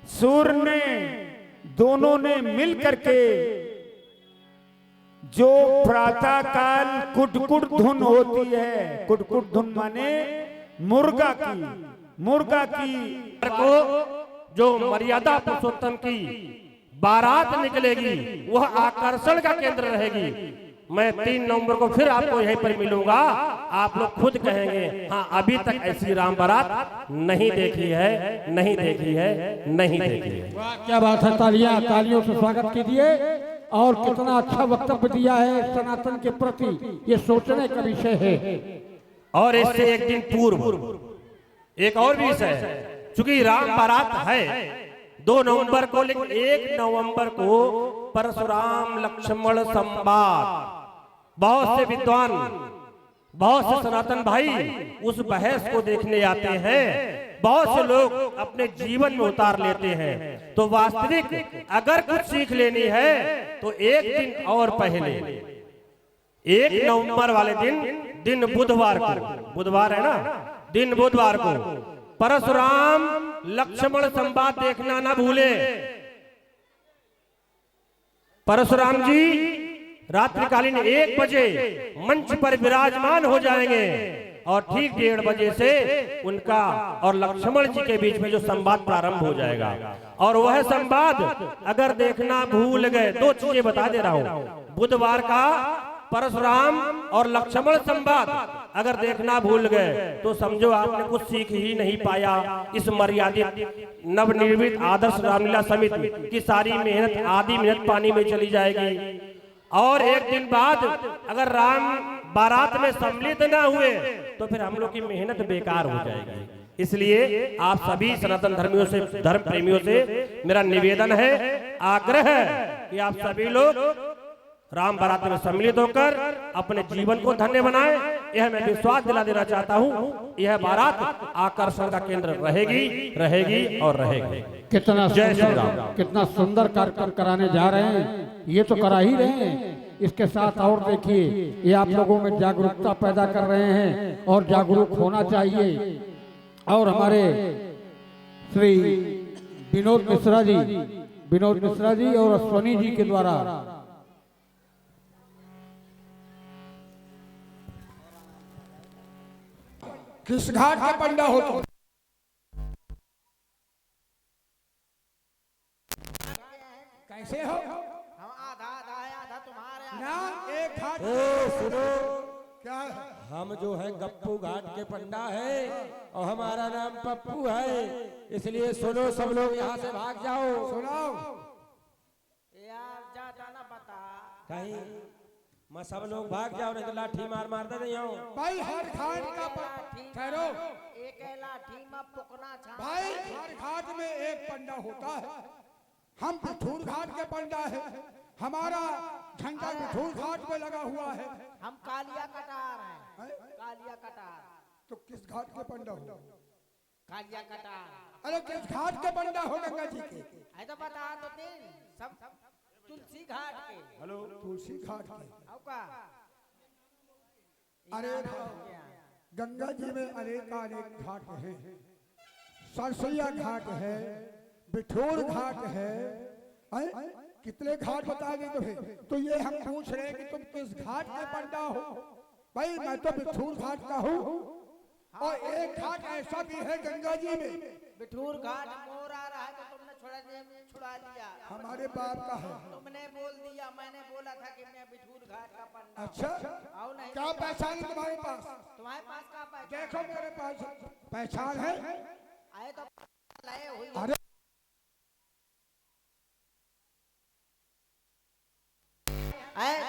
सूर्य ने, दोनों ने मिल करके जो प्रातः काल कुटकुट धुन होती है, कुटकुट धुन माने मुर्गा की को जो मर्यादा पुरुषोत्तम की बारात निकलेगी वह आकर्षण का केंद्र रहेगी। मैं 3 नवंबर को फिर आपको यहीं पर मिलूंगा। आप लोग खुद कहेंगे हाँ अभी तक ऐसी राम बारात नहीं देखी है, नहीं देखी है, नहीं देखी है। क्या बात है, तालियों से स्वागत कीजिए। और कितना अच्छा वक्तव्य दिया है सनातन के प्रति, ये सोचने का विषय है। और इससे एक दिन पूर्व एक और भी विषय है, चूंकि राम बारात है 2 नवंबर को, लेकिन 1 नवंबर को परशुराम लक्ष्मण संवाद, बहुत से विद्वान, बहुत से सनातन भाई उस बहस को देखने आते हैं। बहुत से लोग अपने जीवन में उतार लेते हैं। तो वास्तविक अगर कुछ सीख लेनी है तो एक दिन और पहले 1 नवंबर वाले दिन बुधवार को, बुधवार है ना, दिन बुधवार को परशुराम लक्ष्मण संवाद देखना ना भूले। परशुराम जी रात्रिकालीन 1 बजे मंच पर विराजमान हो जाएंगे और ठीक 1:30 बजे से उनका और लक्ष्मण जी के बीच में जो संवाद प्रारंभ हो जाएगा। और वह संवाद अगर देखना भूल गए, 2 चीजें बता दे रहा हूं। बुधवार का परशुराम और लक्ष्मण संवाद अगर देखना भूल गए तो समझो आपने कुछ सीख ही नहीं पाया। इस मर्यादित नवनिर्मित आदर्श रामलीला समिति की सारी मेहनत आधी मेहनत पानी में चली जाएगी। और एक दिन बाद अगर राम बारात में सम्मिलित न हुए तो फिर हम लोग की मेहनत बेकार हो जाएगी। इसलिए आप सभी सनातन धर्मियों से, धर्म प्रेमियों से मेरा निवेदन है, आग्रह है कि आप सभी लोग राम बारात में सम्मिलित होकर अपने जीवन को धन्य बनाएं। यह मैं विश्वास दिला देना चाहता हूं, यह बारात आकर्षण का केंद्र रहेगी, रहेगी और रहेगी। कितना सुंदर, कितना सुंदर कार्यक्रम कराने जा रहे हैं, ये तो करा ही रहे हैं। इसके साथ और देखिए, ये आप लोगों में जागरूकता पैदा कर रहे हैं और जागरूक होना चाहिए। और हमारे श्री विनोद मिश्रा जी और अश्वनी जी के द्वारा किस घाट का पंडा हो तो कैसे हो? हम आधा तुम्हारे ना एक घाट सुनो, क्या हम जो है गप्पू घाट के पंडा है और हमारा नाम पप्पू है, इसलिए सुनो सब लोग यहाँ से भाग जाओ। सुनाओ यार ज्यादा ना बता। कहीं मैं सब लोग भाग जाओ नहीं तो लाठी मार दे नहीं आओ। भाई हर घाट का ठहरो एक लाठी में पुकना छा। भाई हर घाट में एक पंडा होता है। हम बिठूर घाट के पंडा है, हमारा झंडा बिठूर घाट पे लगा हुआ है। हम कालिया कटार हैं, कालिया कटार। तो किस घाट के पंडा हो? कालिया कटार। अरे किस घाट के पंडा हो गंगा जी के? है तो बता दो दिन सब तुलसी घाट के। हेलो, तुलसी घाट के। औ का अरे गंगा जी में अनेक घाट हैं। सरसैया घाट है, बिठूर घाट है, कितने घाट बता दे तुम्हें। तो ये हम पूछ रहे हैं कि तुम किस घाट के पंडा हो? भाई मैं तो बिठूर घाट का हूँ। और एक घाट ऐसा भी है गंगा जी में, बिठूर घाट मोर आ रहा है तो तुमने छुड़ा दिया। हमारे बाप का है। तुमने बोल दिया, मैंने बोला था कि मैं बिठूर घाट का पंडा। अच्छा, आओ नहीं क्या पहचान है तुम्हारे पास? तुम्हारे पास का पहचान? देखो मेरे पास पहचान है। आए तो लाए हुई। अरे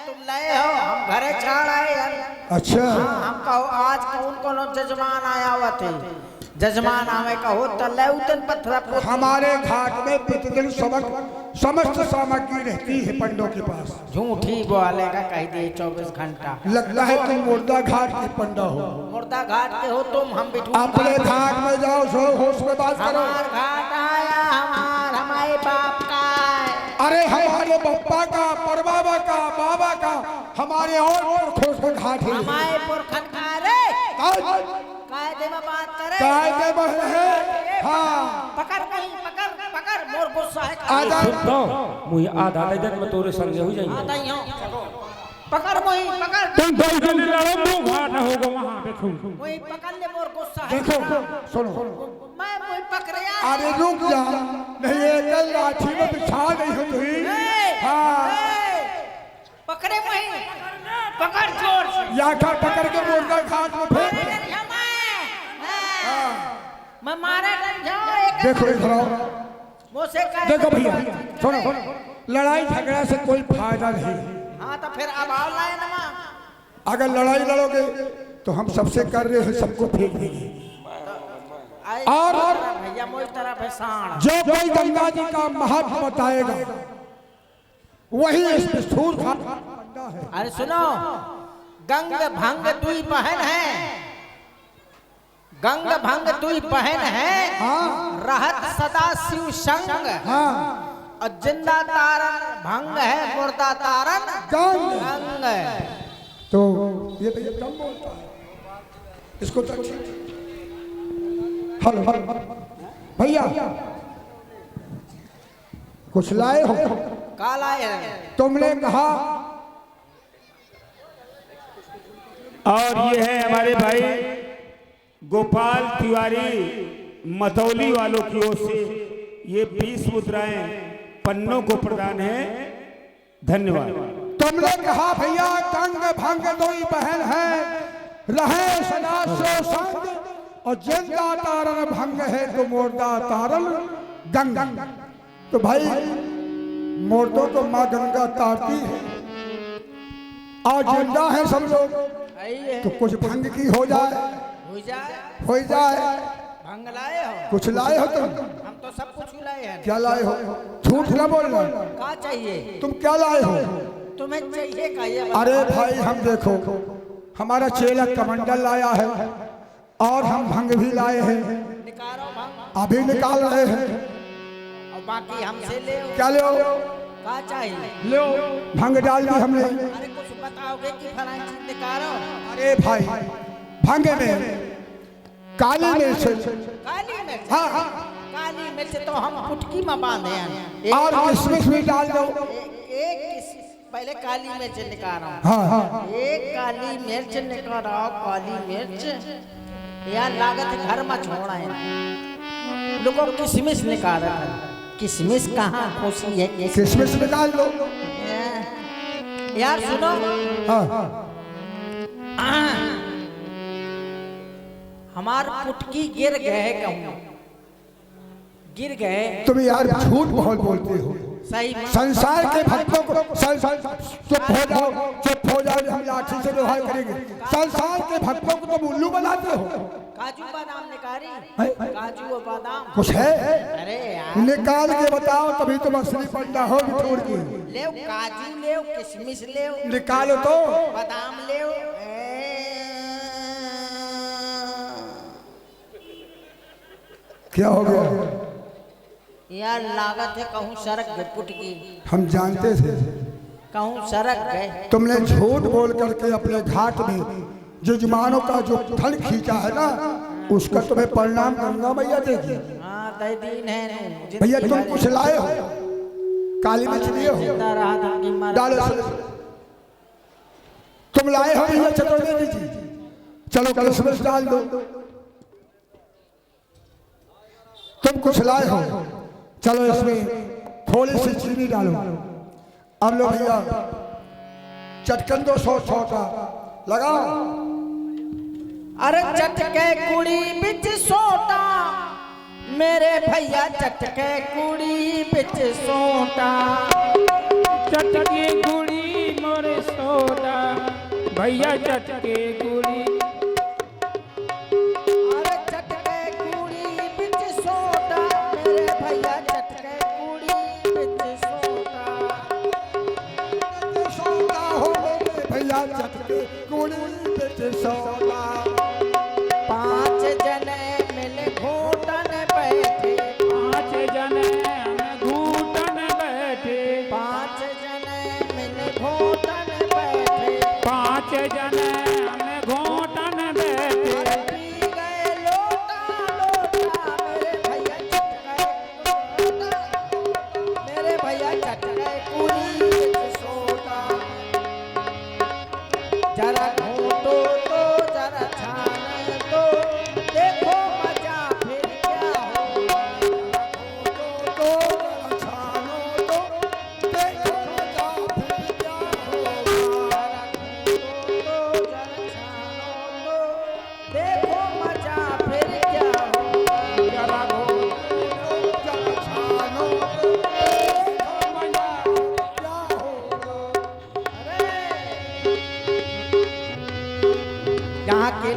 तुम लाए हो, हम घरे छाड़ आए यार। अच्छा, हम कहो आज कौन जजमान आया हुआ थे, जजमान आवे कहो तले उतन पत्थर। हमारे घाट में प्रतिदिन समस्त सामग्री रहती है पंडों के पास। झूठी बोले का कह दिए 24 घंटा। लगता है तुम मुर्दा घाट के पंडा हो। मुर्दा घाट के हो तुम, हम बिठूर अपने घाट में जाओ, सो होश में बात करो। हमार घाट आया, हमारे बाप का है। अरे हमारे बप्पा का, परबाबा का, बाबा का, हमारे और खोस में घाट है। हमारे पुरखन का रे कायदे में बात करे। कायदे में है। हाँ, पकड़ कहीं, पकड़ पकड़ गुस्सा है आधा तो मुझे आधा दे मैं तोरे संगे हो जाएंगे आधा ही हूं पकड़ मोही पकड़ तुम दो जने लड़ो मुंह घाट होगा वहां देखो मोही पकड़ ले मोर गुस्सा है देखो सुनो मैं मोही पकड़ यार अरे रुक जा नहीं ये कल लाठी में बिछा गई हो तुही हाँ पकड़े मोही पकड़ जोर से या खा पकड़ के मुर्गा घाट में फेंक दे। मैं मारे नहीं जाऊं एक देखो इधर आओ मुझसे कह देखो भैया सुनो लड़ाई झगड़ा से कोई फायदा नहीं हाँ तो फिर अब आओ लाए ना मां अगर लड़ाई लड़ोगे तो हम सबसे कर रहे हैं सबको फेंक देंगे और भैया मोई तरफ है साण जो कोई गंगा जी का महत्व बताएगा वही इस स्थूल घाट का पंडा है। अरे सुनो गंग भंग दुई बहन है गंग भंग दुई बहन है हाँ रहत सदा शिव संग हाँ और जिंदा तारन भंग है मुर्दा तारन गंग गंग तो ये भैया कम बोलता है इसको तो हेलो भैया कुछ लाए हो काला है तुमने कहा और ये है हमारे भाई गोपाल तिवारी मथौली वालों की ओर से ये 20 मुद्राएं पन्नों को प्रदान है धन्यवाद। तुमने कहा भैया गंग भंग दोई बहन है रहे सदा सो संग और जिंदा तारन भंग है तो मुर्दा तारन गंग। तो भाई मुर्दों को माँ गंगा तारती है और जिंदा है सब लोग तो कुछ भंग की हो जाए हो जाए भंग लाए हो कुछ लाए हो तुम हम तो सब कुछ लाए हैं क्या लाए हो झूठ ना बोलना क्या चाहिए तुम क्या लाए हो तुम्हें चाहिए क्या ये अरे भाई हम देखो हमारा चेला कमंडल लाया है और हम भंग भी लाए हैं निकालो भंग अभी निकाल रहे हैं और बाकी हमसे ले क्या लो क्या चाहिए लो भंग डाल दी हमने अरे कुछ बताओगे कि फलानी चीज निकालो अरे भाई भंग में काली मिर्च काली मिर्च हाँ हाँ काली मिर्च तो हम पुटकी में बांधे हैं और किशमिश भी डाल दो पहले काली मिर्च निकालो हाँ हाँ एक काली मिर्च निकालो काली मिर्च यार लागत घर में छोड़ा है लोगों किशमिश निकाल किशमिश कहाँ खुशी है किशमिश निकाल लो यार सुनो हाँ हमार पुटकी गिर गए कहूँ गिर गए तुम यार झूठ बहुत बोलते हो सही संसार के भक्तों को चुप हो जाओ हम लाठी से व्यवहार करेंगे संसार के भक्तों को तुम उल्लू बनाते हो काजू बादाम निकारी काजू और बादाम कुछ है अरे यार निकाल के बताओ तभी तुम असली पंडा हो छोड़ के ले काजू ले किशमिश ले निकालो तो बादाम ले क्या हो गया यार लागत है कहूँ सड़क गए पुटकी हम जानते थे कहूँ सड़क गए तुमने झूठ बोल करके अपने घाट में जजमानों का जो धन खींचा है ना उसका तुम्हें परिणाम गंगा मैया देगी हाँ दे दिन है भैया तुम कुछ लाए हो काली मिर्च लिए हो जिंदा रहा था कि मर डालो तुम लाए हो भैया चतुर्वेदी जी चलो किशमिश डाल दो तुम कुछ लाए हो चलो इसमें थोड़ी सी चीनी डालो अब लो भैया चटकन 200 छोटा लगाओ अरे चटके कुड़ी बिच सोटा मेरे भैया चटके कुड़ी बिच सोटा चटके गुड़ी मोरे सोडा भैया चटके गुड़ी अरे चटके कुड़ी बिच सोटा मेरे भैया चटके कुड़ी बिच सोटा सोता हो भैया चटके कुड़ी बिच सोता 5 जने मिल घोटन बैठे 5 जने हम घूटन बैठे 5 जने मिल घोटन बैठे 5 जने हम घोट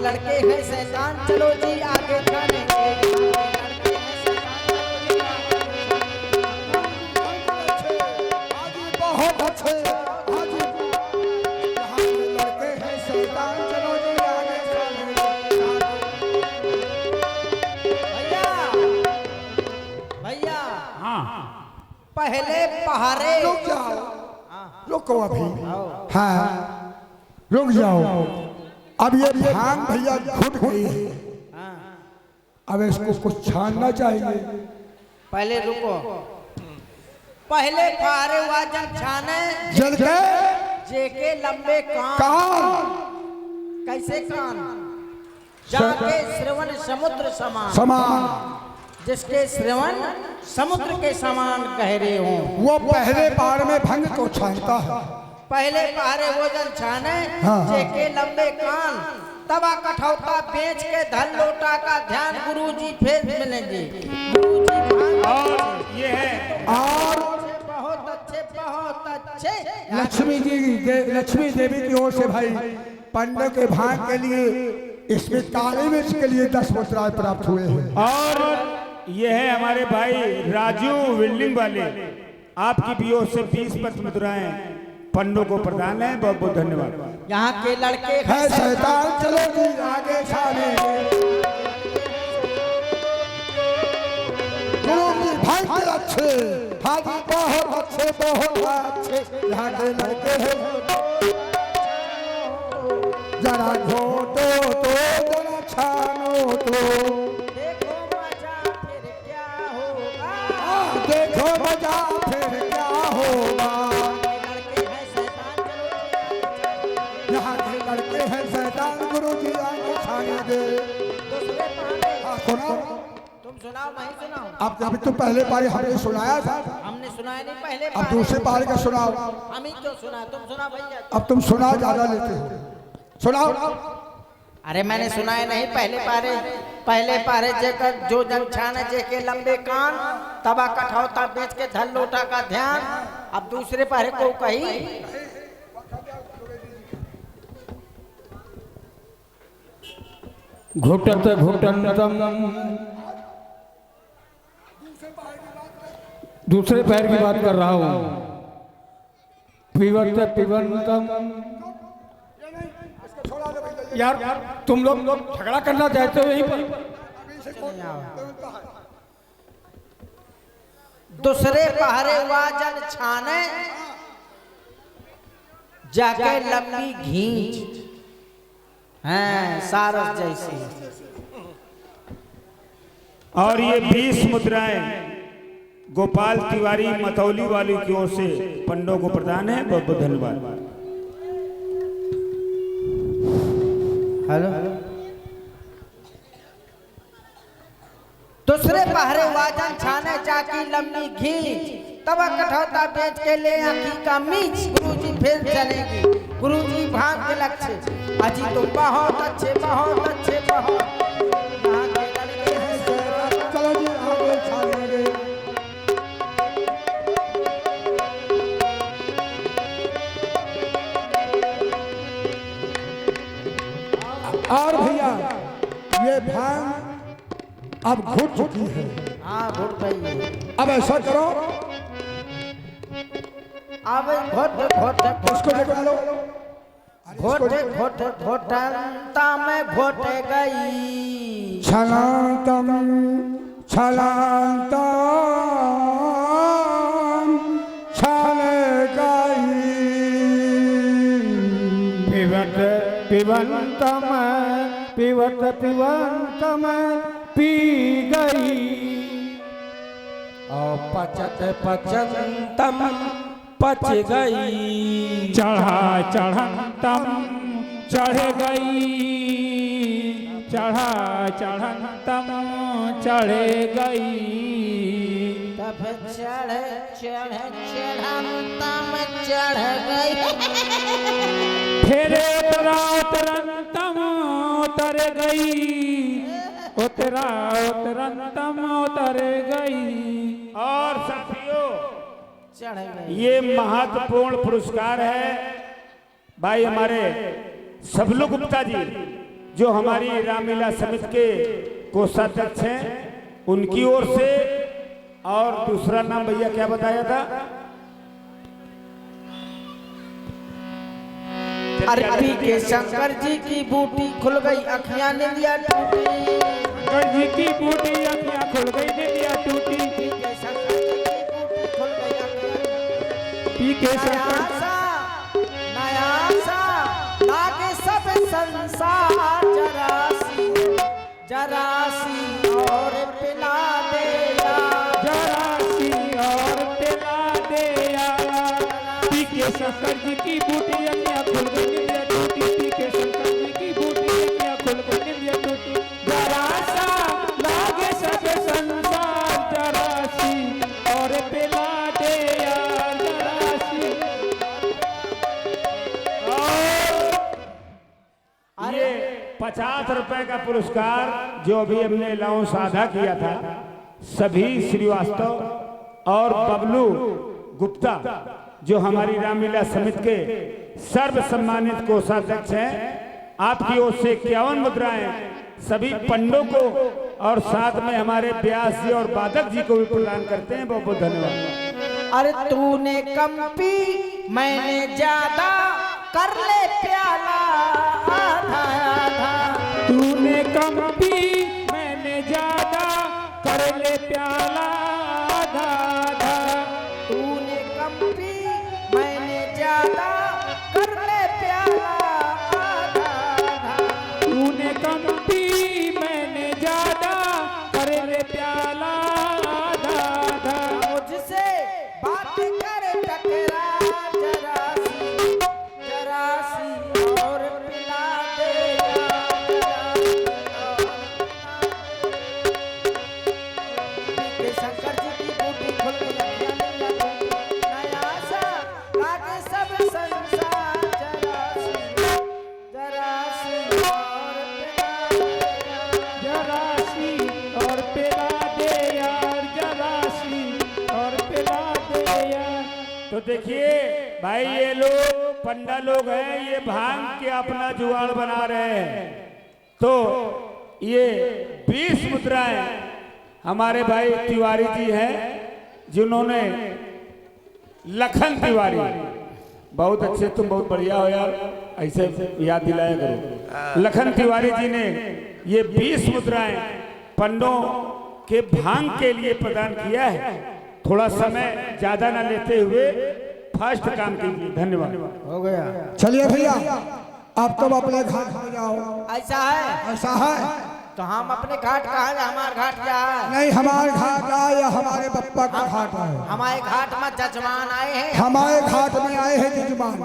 लड़के हैं शैतान चलो जी आगे जाने बहुत अच्छे हाजी यहाँ के लड़के हैं शैतान चलो जी आगे चलेंगे। भैया भैया हाँ पहले पहाड़े रुक जाओ रुको अभी हाँ रुक जाओ अब ये भांग भैया घुट गई है अब इसको कुछ छानना चाहिए। पहले रुको पहले पहाड़े हुआ जल छाने जल के जेके लंबे कान कान कैसे कान जाके श्रवण समुद्र समान समान जिसके श्रवण समुद्र के समान गहरे हों वो पहले बार में भंग को छानता है। पहले पहाड़े वो जल छाने हाँ। जेके लंबे कान तवा कठौता बेच के धन लोटा का ध्यान गुरुजी फेर मिलेंगे गुरुजी और ये है और बहुत अच्छे लक्ष्मी देवी की ओर से भाई पंडों के भाग के लिए इसमें काली मिर्च के लिए 10 मुद्राएं प्राप्त हुए हैं। और ये है हमारे भाई राजू बिल्डिंग वाले, आपकी भी ओर से 20 पत्र मुद्राएं पंडों को प्रदान है। बहुत बहुत धन्यवाद। यहाँ के लड़के है शैतान चलो जी आगे छाने भाई अच्छे हाजी बहुत अच्छे यहाँ के लड़के हैं जरा घोटो तो जरा छानो तो देखो मजा फिर क्या होगा देखो मजा फिर क्या होगा। लड़के हैं शैतान चलो यहाँ के लड़के हैं शैतान गुरु जी आगे छाने दे। दूसरे पहाड़े हाँ, सुनाओ तुम सुनाओ मैं सुनाओ अब अभी तो पहले पारी हमने सुनाया था हमने सुनाया नहीं पहले अब दूसरे पारी का सुनाओ। हम ही क्यों सुना तुम सुना भैया अब तुम सुना ज्यादा लेते हो सुनाओ। अरे मैंने सुनाया नहीं पहले पारे जेकर जो जंग छाने जेके लंबे कान तबा कठौता बेच के धन लोटा का ध्यान अब दूसरे पारे को कही घुटत घुटंतम दूसरे पैर की बात कर रहा हूँ पिबत पिबंतम। यार तुम लोग झगड़ा करना चाहते हो यहीं पर दूसरे पहाड़े हुआ जल छाने जाके लंबी घींच हैं सारस जैसी। और ये 20 मुद्राएं गोपाल तिवारी मतौली वाली की ओर से पंडों को प्रदान है। बहुत बहुत धन्यवाद। हेलो दूसरे पहरे वाजन छाने जाकी लंबी घींच तब कठौता बेच के ले आखी का मीच गुरुजी फिर चलेगी गुरुजी भाग के लक्ष्य अजी तो बहुत अच्छे बहुत यहाँ के लड़के हैं चलो जी आगे छानेंगे। और भैया ये भांग अब घुट चुकी है। हाँ घुट गई अब ऐसा करो अब घोट उसको देखो लो घोटंता में घोट गई छलांतम छलांतम छल गई पिबत पिबंतम पिबत पिबंतम पी गई और पचत पचंतम पच गई चढ़ा चढ़ंतम चढ़ गई चढ़ा चढ़ंतम चढ़ गई तब चढ़ंता में चढ़ गई फिर उतरा उतरंतम उतर गई उतरा उतरंतम उतर गई। और साथियों चढ़ गई ये महत्वपूर्ण पुरस्कार है भाई हमारे सबलू गुप्ता जी जो हमारी रामलीला समिति के कोषाध्यक्ष हैं उनकी ओर से, और दूसरा नाम भैया क्या बताया था? अरे पी के शंकर जी की बूटी खुल गई अखियां निंदिया टूटी, शंकर जी की बूटी अखियां खुल गई निंदिया टूटी, पी के शंकर जी की बूटी खुल गई अखियां, पी के नया शंकर सा लागे सब संसार, जरासी और पिला दे यार, जरासी और पिला दे यार। पी के शंकर जी की बूटी अखियां खुल गई निंदिया टूटी, पी के शंकर जी की बूटी अखियां खुल गई निंदिया टूटी, जरासा लागे सब संसार, जरासी और पिला दे यार, जरासी। ये 50 रुपए का पुरस्कार जो अभी हमने अनाउंस आधा किया था, सभी श्रीवास्तव और बबलू गुप्ता जो हमारी रामलीला समिति के सर्व सम्मानित कोषाध्यक्ष हैं, आपकी ओर से 51 मुद्राएं सभी पंडों को और साथ में हमारे व्यास जी और बादक जी को भी प्रदान करते हैं। बहुत बहुत धन्यवाद। अरे तूने कम पी मैंने ज्यादा, कर ले प्याला आधा आधा, तूने कम पी मैंने ज्यादा, कर ले प्याला आधा आधा, तूने कम पी मैंने ज्यादा, कर ले प्याला आधा आधा, तूने कम पी मैंने ज्यादा, कर ले प्याला आधा आधा, मुझसे बात कर टकरा, जरासी और पिला दे यार, शंकर जी की बूटी खुल गई नया सा लागे सब संसार, जरासी जरासी और पिला दे यार, जरासी और पिला दे यार। तो देखिए भाई, ये लोग पंडा लोग हैं, ये भांग के अपना जुगाड़ बना रहे हैं। तो ये 20 मुद्राएं हमारे भाई तिवारी जी हैं, जिन्होंने लखन तिवारी, बहुत अच्छे, तुम बहुत बढ़िया हो यार, ऐसे याद दिलाया करो। लखन तिवारी जी ने ये 20 मुद्राएं पंडों के भांग के लिए प्रदान किया है। थोड़ा समय ज्यादा ना लेते हुए फास्ट काम कीजिए। धन्यवाद। हो गया। चलिए भैया, आप तो अपने घाट में जाओ। ऐसा है? ऐसा है तो हम अपने घाट कहाँ जाए? हमारे घाट क्या है? नहीं, हमारे घाट आए या हमारे बप्पा का घाट है? हमारे घाट में जजमान आए हैं। हमारे घाट में आए हैं जजमान।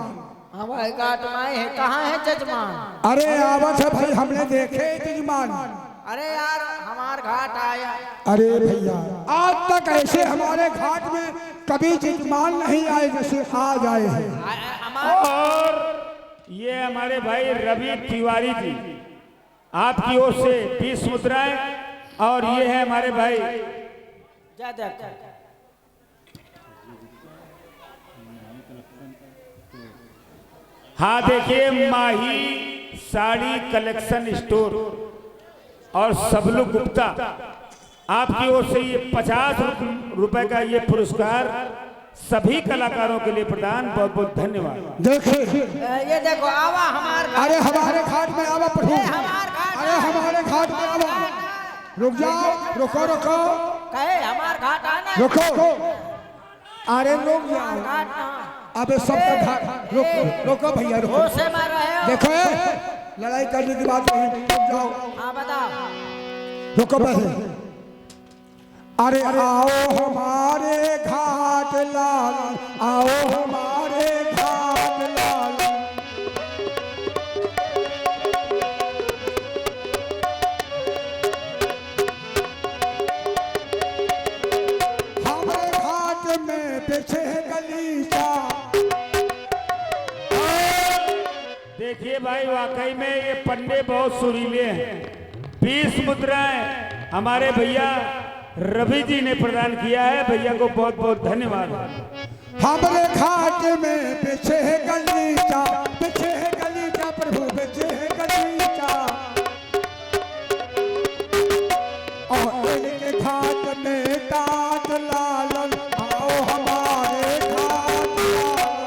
हमारे घाट में आए हैं। कहाँ है जजमान? अरे आवत है भाई, हमने देखे जजमान। अरे यार, हमारे घाट आया। अरे भैया, आज तक ऐसे हमारे घाट में कभी जजमान नहीं आए जैसे आज आए हैं। और ये हमारे भाई रवि तिवारी जी, आपकी ओर से 20 मुद्राएं, और ये है हमारे भाई हाँ देखिए, माही साड़ी कलेक्शन स्टोर और सबलू गुप्ता, आपकी ओर से ये 50 रुपए का ये पुरस्कार सभी कलाकारों के लिए प्रदान। बहुत बहुत धन्यवाद। देखिए, ये देखो, आवा हमारे घाट। अरे हमारे घाट में आवा प्रभु। हमारे घाट। अरे हमारे घाट में आवा। रुक जाओ, रुको रुको, कहे हमारे घाट आना। रुको। अरे रुक जाओ, घाट ना। अबे सबका घाट। रुको रुको भैया, रुको। होश में रहे हो। देखो, लड़ाई करने की बात नहीं। रुक जाओ, हाँ बताओ। रुको बहन। अरे आओ हमारे घाट लाल, आओ हमारे घाट लाल, हमारे घाट में पीछे गलीचा। देखिए भाई, वाकई में ये पंडे बहुत सुरीले हैं। 20 मुद्राएं हमारे भैया रवि जी ने प्रदान किया है। भैया को बहुत बहुत धन्यवाद। हमारे घाट में पीछे गलीचा, पीछे गलीचा प्रभु, पीछे गलीचा। घाट में तात लालन, आओ हमारे घाट लालन।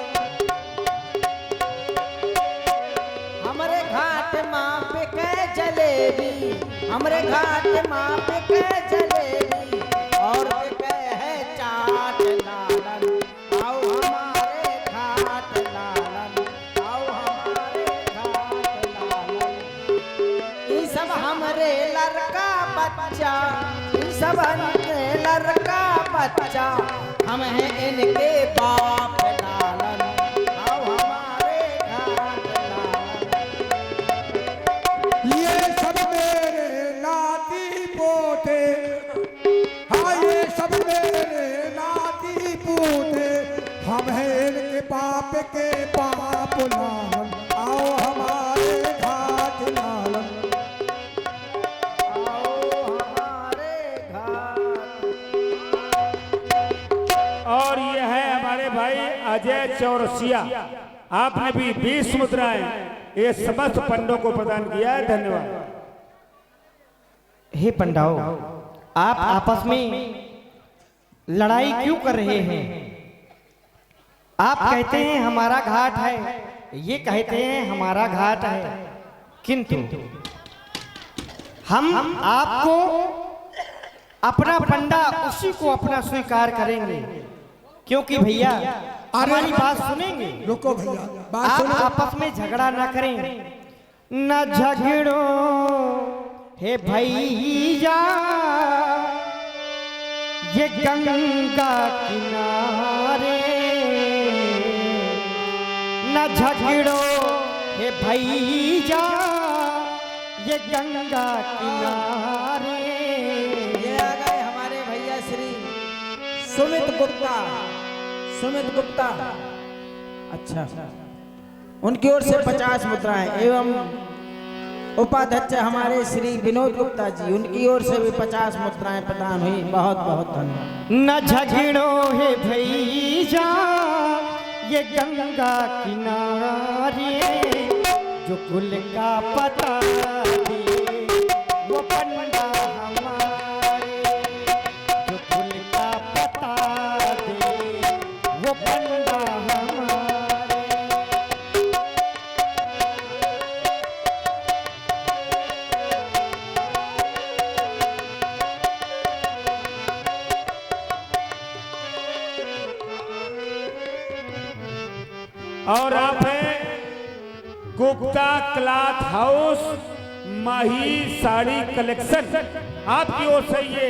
हमरे घाट माँ पे के जलेबी, हमरे घाट माँ पे के जलेबी, और पे के है चाट लालन, आओ हमारे घाट लालन, आओ हमारे घाट लालन। ई सब हमरे लड़का बच्चा, ई सब हमरे लड़का बच्चा, हम हैं इनके बाप लालन, आओ हमारे घाट लालन। ये सब मेरे नाती पोते, हाँ ये सब मेरे नाती पोते, हम हैं इनके बाप के बाप लालन, आओ हमारे घाट लालन। आओ हमारे घाट। और ये है हमारे भाई अजय चौरसिया, आपने भी 20 मुद्राएं ये समस्त पंडों को प्रदान किया है, धन्यवाद। हे पंडाओ, आप आपस में लड़ाई क्यों कर रहे हैं? आप कहते हैं हमारा घाट है, ये कहते हैं हमारा घाट है, किंतु हम आपको अपना पंडा उसी को अपना स्वीकार करेंगे, क्योंकि भैया हमारी बात सुनेंगे। रुको भैया, बात आप सुनो। आपस में झगड़ा ना करें, न झगड़ो हे भैया, ये गंगा किनारे, न झगड़ो हे भैया, ये गंगा किनारे। ये आ गए हमारे भैया श्री सुमित गुप्ता, सुमित गुप्ता। अच्छा, उनकी ओर से 50 मुद्राएं एवं उपाध्यक्ष हमारे श्री विनोद गुप्ता जी, उनकी ओर से भी 50 मुद्राएं प्रदान हुई। बहुत बहुत धन्यवाद। न झगड़ो है भैया, ये गंगा किनारे, जो कुल का पता दे वो पंडा हमारे, जो कुल का पता दे वो पंडा हमारे। और आप हैं गुप्ता क्लॉथ हाउस माही साड़ी कलेक्शन, आपकी ओर से ये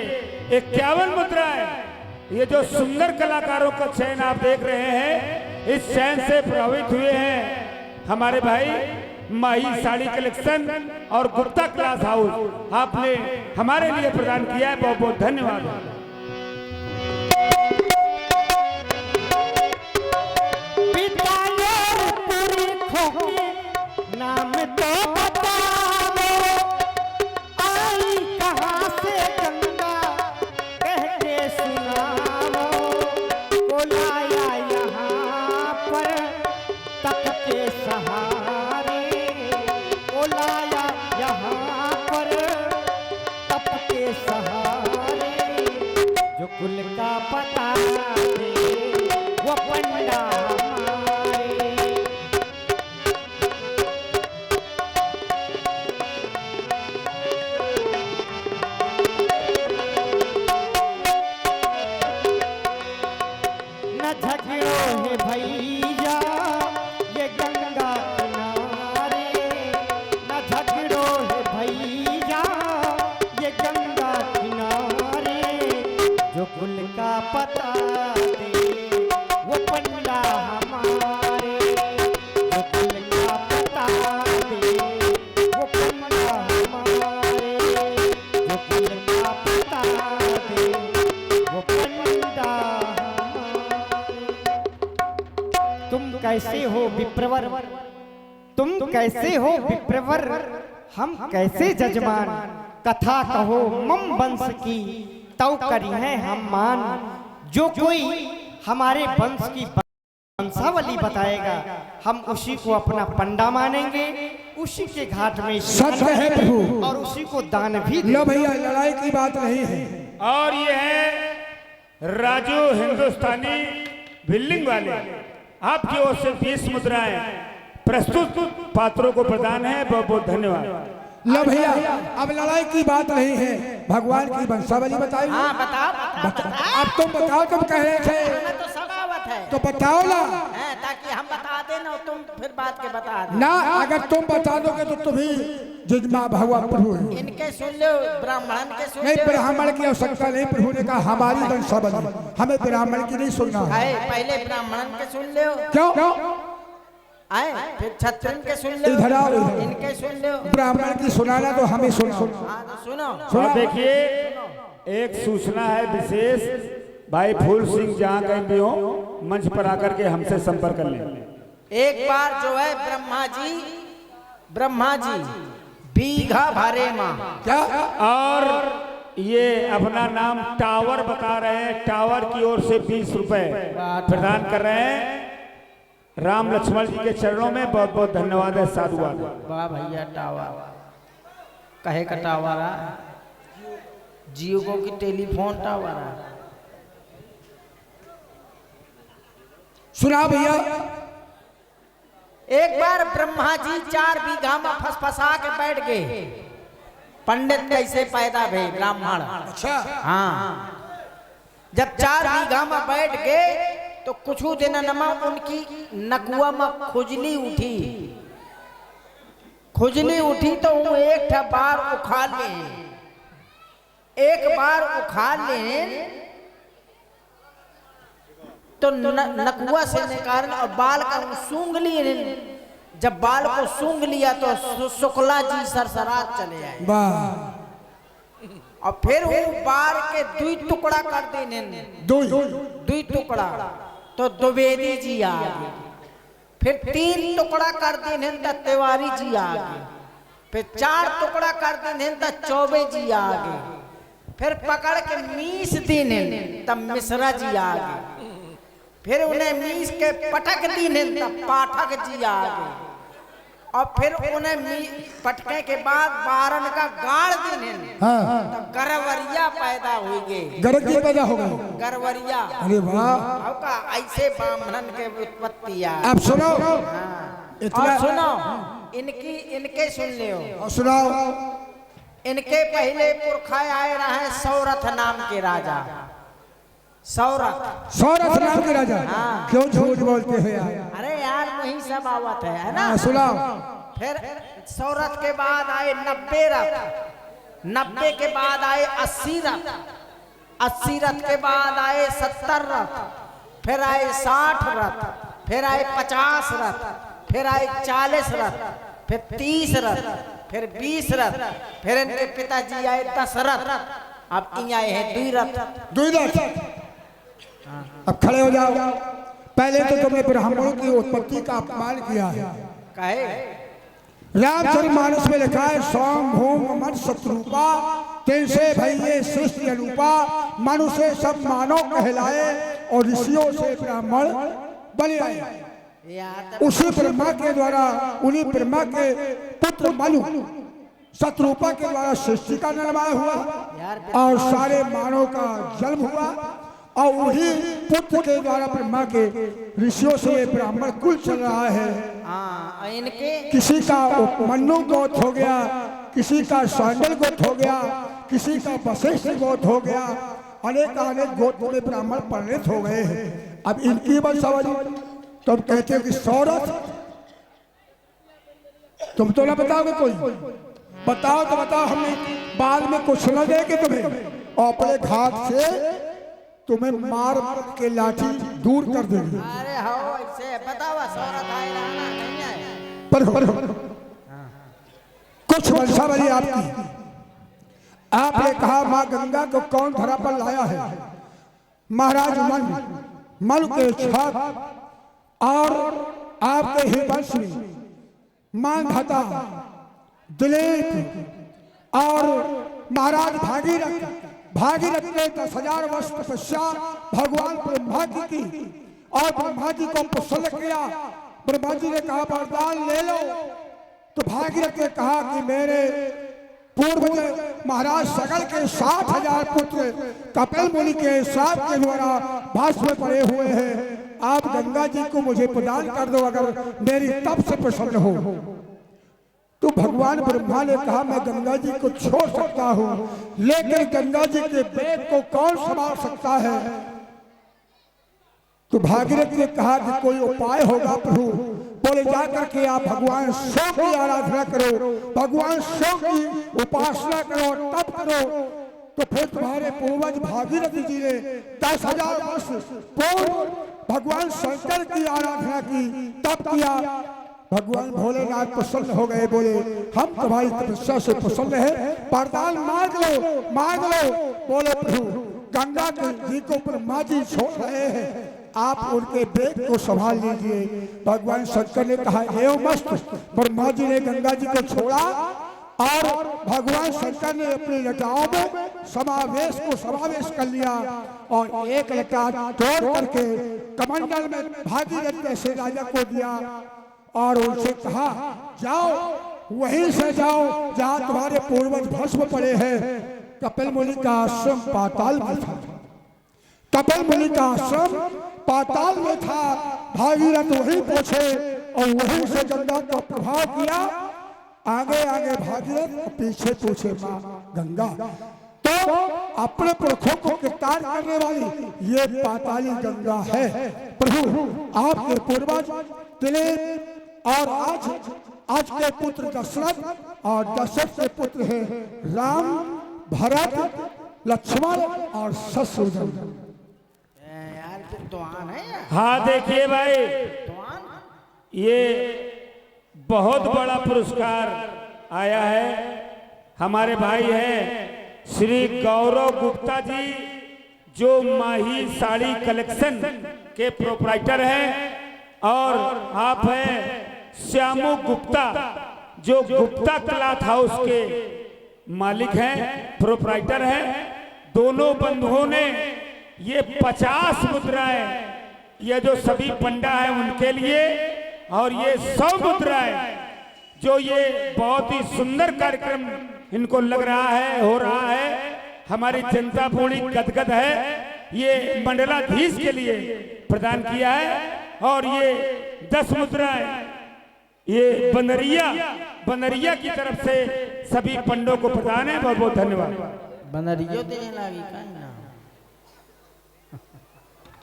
51 मुद्रा है। ये जो सुंदर कलाकारों का चयन आप देख रहे हैं, इस चयन से प्रभावित हुए हैं हमारे भाई माही साड़ी कलेक्शन और गुप्ता क्लॉथ हाउस, आपने हमारे लिए प्रदान किया है, बहुत बहुत धन्यवाद। नाम तो बता दो, आई कहाँ से गंगा कह के सुनाओ, को लाया यहाँ पर तप के सहारे, को लाया यहाँ पर तप के सहारे, जो कुल का पता दे वो पंडा हमारे। झगड़ो है भैया, ये गंगा किनारे, न झगड़ो है भैया, ये गंगा किनारे, जो कुल का पता दे वो पंडा हमारे, जो कुल का पता दे वो पंडा हमारे, जो कुल का पता दे वो पंडा। तुम कैसे हो विप्रवर, तुम कैसे हो विप्रवर, हम कैसे जजमान, कथा कहो मम वंश की तौ करी है हम मान। जो कोई हमारे वंश की वंशावली बताएगा, हम उसी को अपना पंडा मानेंगे, उसी के घाट में सत्य है प्रभु, और उसी को दान भी लो भैया, लड़ाई की बात नहीं है। और ये है राजू हिंदुस्तानी बिल्डिंग वाले, आपकी ओर से 20 मुद्राएं प्रस्तुत पात्रों को प्रदान है। बहुत बहुत धन्यवाद। लो भैया, अब लड़ाई की बात नहीं है, भगवान की वंशावली बताइए। हाँ बताओ। अब तुम बताओ, तुम कह रहे थे हमें तो सगावत है तो बताओ ना। हैं, ताकि हम बता दें ना, तुम फिर बात के बता दो ना अगर तुम बता दोगे तो तुम ही जिजमा भगवान प्रभु है। इनके सुन लो, ब्राह्मण के सुन नहीं, लो। ब्राह्मण की आवश्यकता नहीं। प्रभु ने कहा हमारी वंशावली, हमें ब्राह्मण की नहीं सुनना है। आए, पहले ब्राह्मण के सुन लो, क्यों? आए फिर क्षत्रिय के सुन लो, इधर आओ, इधर। इनके सुन लो। ब्राह्मण की सुनाना तो हमें सुना। हाँ तो सुनो। और देखिए, एक सूचना है विशेष, भाई फूल सिंह जहाँ कहीं भी हो मंच पर आकर के हमसे संपर्क कर लें। एक बार जो है ब्रह्मा जी बीघा भरे माँ क्या? और ये अपना नाम टावर बता रहे हैं, टावर की ओर से 20 रुपए प्रदान कर रहे हैं। राम लक्ष्मण जी के चरणों में बहुत बहुत धन्यवाद है, साधुवाद। वाह भैया, टावर कहे का टावर है? जियो को की टेलीफोन टावर है। सुना भैया। एक बार ब्रह्मा जी 4 बीघा में फसफसा के बैठ गए। पंडित कैसे पैदा भे ब्राह्मण? अच्छा। हाँ, जब 4 बीघा में बैठ गए तो कुछ दिन नमा उनकी नकुआ में खुजली उठी तो वो एक बार उखाड़ ले, तो नकुआ से निकाल और बाल का सूंघ लिए। जब बाल को सूंघ लिया तो शुक्ला जी सरसरात चले आए। वाह। और फिर वो बार के 2 टुकड़ा कर देने, 2 टुकड़ा तो द्विवेदी जी आ गए। फिर 3 टुकड़ा कर देने तो तिवारी जी आ गए। फिर 4 टुकड़ा कर देने तो चौबे जी आ गए। फिर पकड़ के मीस देने तब मिश्रा जी आ गए। फिर उन्हें मीस के पटक देने तब पाठक जी आ गए। और फिर उन्हें पटके के बाद बारन का गाड़ देने तो गरवरिया पैदा हो गए। गरजी पैदा हो गए। गरवरिया। अरे वाह। का ऐसे ब्राह्मण के उत्पत्ति है। अब सुनो। और सुनो, इनके सुन लियो। और सुनाओ। इनके पहले पुरखा आए रहे सौरथ नाम के राजा। सौरथ नाम के राजा। क्यों झूठ बोलते हो यार? अरे यार वही सब आवत है ना। सुनाओ। फिर सौरथ के बाद आए 90 रथ, 90 के बाद आए 80 रथ, 80 रथ के बाद आए 70 रथ, फिर आए 60 रथ, फिर आए 50 रथ, फिर आए 40 रथ, फिर 30 रथ, फिर 20 रथ, फिर इनके पिताजी आए 10 रथ। अब ये आए हैं 2 रथ। अब खड़े हो जाओ। पहले तो तुमने ब्राह्मणों की उत्पत्ति का अपमान किया है। कहे रामचरितमानस में लिखा है, सोम भूम मन शत्रुपा तेसे भैये सृष्टि अनुपा, मनुष्य सब मानव कहलाए और ऋषियों से ब्राह्मण बने आए। उसी ब्रह्मा के द्वारा, उन्हीं ब्रह्मा के पुत्र मनु शत्रुपा के द्वारा सृष्टि का निर्माण हुआ और सारे मानव का जन्म हुआ। और वही पुत्र के द्वारा ब्रह्मा के ऋषियों से ये ब्राह्मण कुल चल रहा है। इनके किसी का उपमन्यु गोत्र हो गया, किसी का सांडल गोत्र हो गया, किसी का वशिष्ठ गोत्र हो गया, अनेक गोत्र में ब्राह्मण परिणत हो गए हैं। अब इनकी वंशावली तुम कहते हो कि सौरथ, तुम तो ना बताओगे कोई? बताओ तो बताओ, हमें बाद में कुछ न देंगे तुम्हें और अपने घात से तुम्हें मार के लाठी दूर कर देंगे। अरे हो ऐसे बताओ, सौरथ आए ना नहीं आए? पर कुछ वंशावली आपकी। आपने कहा माँ गंगा को कौन धरा पर लाया है? महाराज मन के छाप और आपके ही वंश में मानधाता दिलीप और महाराज भागीरथ ने 10,000 वर्ष तपस्या भगवान ब्रह्मा जी की और ब्रह्मा जी को प्रसन्न किया। ब्रह्मा जी ने कहा वरदान ले लो। तो भागीरथ ने कहा कि मेरे पूर्व में महाराज सगल के 60,000 पुत्र कपिल मुनि के श्राप के द्वारा भस्म में पड़े हुए हैं। आप गंगा जी को मुझे प्रदान कर दो अगर मेरी तप से प्रसन्न हो। तो भगवान ब्रह्मा ने कहा मैं गंगा जी को छोड़ सकता हूँ, लेकिन गंगा जी के वेग को कौन संभाल सकता है। तो भागीरथ ने कहा कि कोई उपाय होगा प्रभु। बोले जाकर के आप भगवान शिव की आराधना करो, भगवान शिव की उपासना करो, तप करो। तो फिर तुम्हारे पूर्वज भागीरथ जी ने 10,000 वर्ष पूर्व भगवान शंकर की आराधना की, तप किया। भगवान भोलेनाथ प्रसन्न हो गए, बोले हम तुम्हारी तपस्या से प्रसन्न है, वरदान मांग लो, मांग लो। बोले प्रभु गंगा जी को ब्रह्मा जी छोड़ रहे हैं, आप उनके वेग को संभाल लीजिए। भगवान शंकर ने कहा एवं मस्त। ब्रह्मा जी ने गंगा जी को छोड़ा और भगवान शंकर ने अपनी लटाओं में समावेश कर लिया और एक लटा तोड़ करके कमंडल में भागीरथ जैसे राजा को दिया और उनसे कहा जाओ वहीं से जाओ जहां तुम्हारे पूर्वज भस्म पड़े हैं। कपिल मुनि का आश्रम पाताल में था, कपिल मुनि का आश्रम पाताल में था। भागीरथ वहीं पहुंचे और वहीं से गंगा का प्रभाव किया। आगे आगे भागीरथ, पीछे पीछे मां गंगा। तो अपने पुरखों को कीर्तन करने वाली ये पाताली गंगा है। प्रभु आपके पूर्वज दिलीप और आज के पुत्र दशरथ और दशरथ के पुत्र हैं राम, भरत, लक्ष्मण और शत्रुघ्न। यार तो आन है यार। हाँ देखिए भाई, ये बहुत बड़ा पुरस्कार आया है। हमारे भाई हैं श्री गौरव गुप्ता जी, जो माही साड़ी कलेक्शन के प्रोपराइटर हैं, और आप हैं श्यामू गुप्ता, जो गुप्ता क्लॉथ हाउस के मालिक हैं, प्रोपराइटर हैं। दोनों बंधुओं ने ये 50 मुद्राएं, ये जो सभी पंडा हैं उनके लिए, और ये 100 मुद्राएं, जो ये बहुत ही सुंदर कार्यक्रम इनको लग रहा है, हो रहा है। हमारी जनता पूरी गदगद है। ये मंडलाधीश के लिए प्रदान किया है। और ये 10 मुद्राएं ये बनरिया की तरफ से सभी पंडों को प्रदान है। बहुत बहुत धन्यवाद। बनरियो देने लगी कहीं ना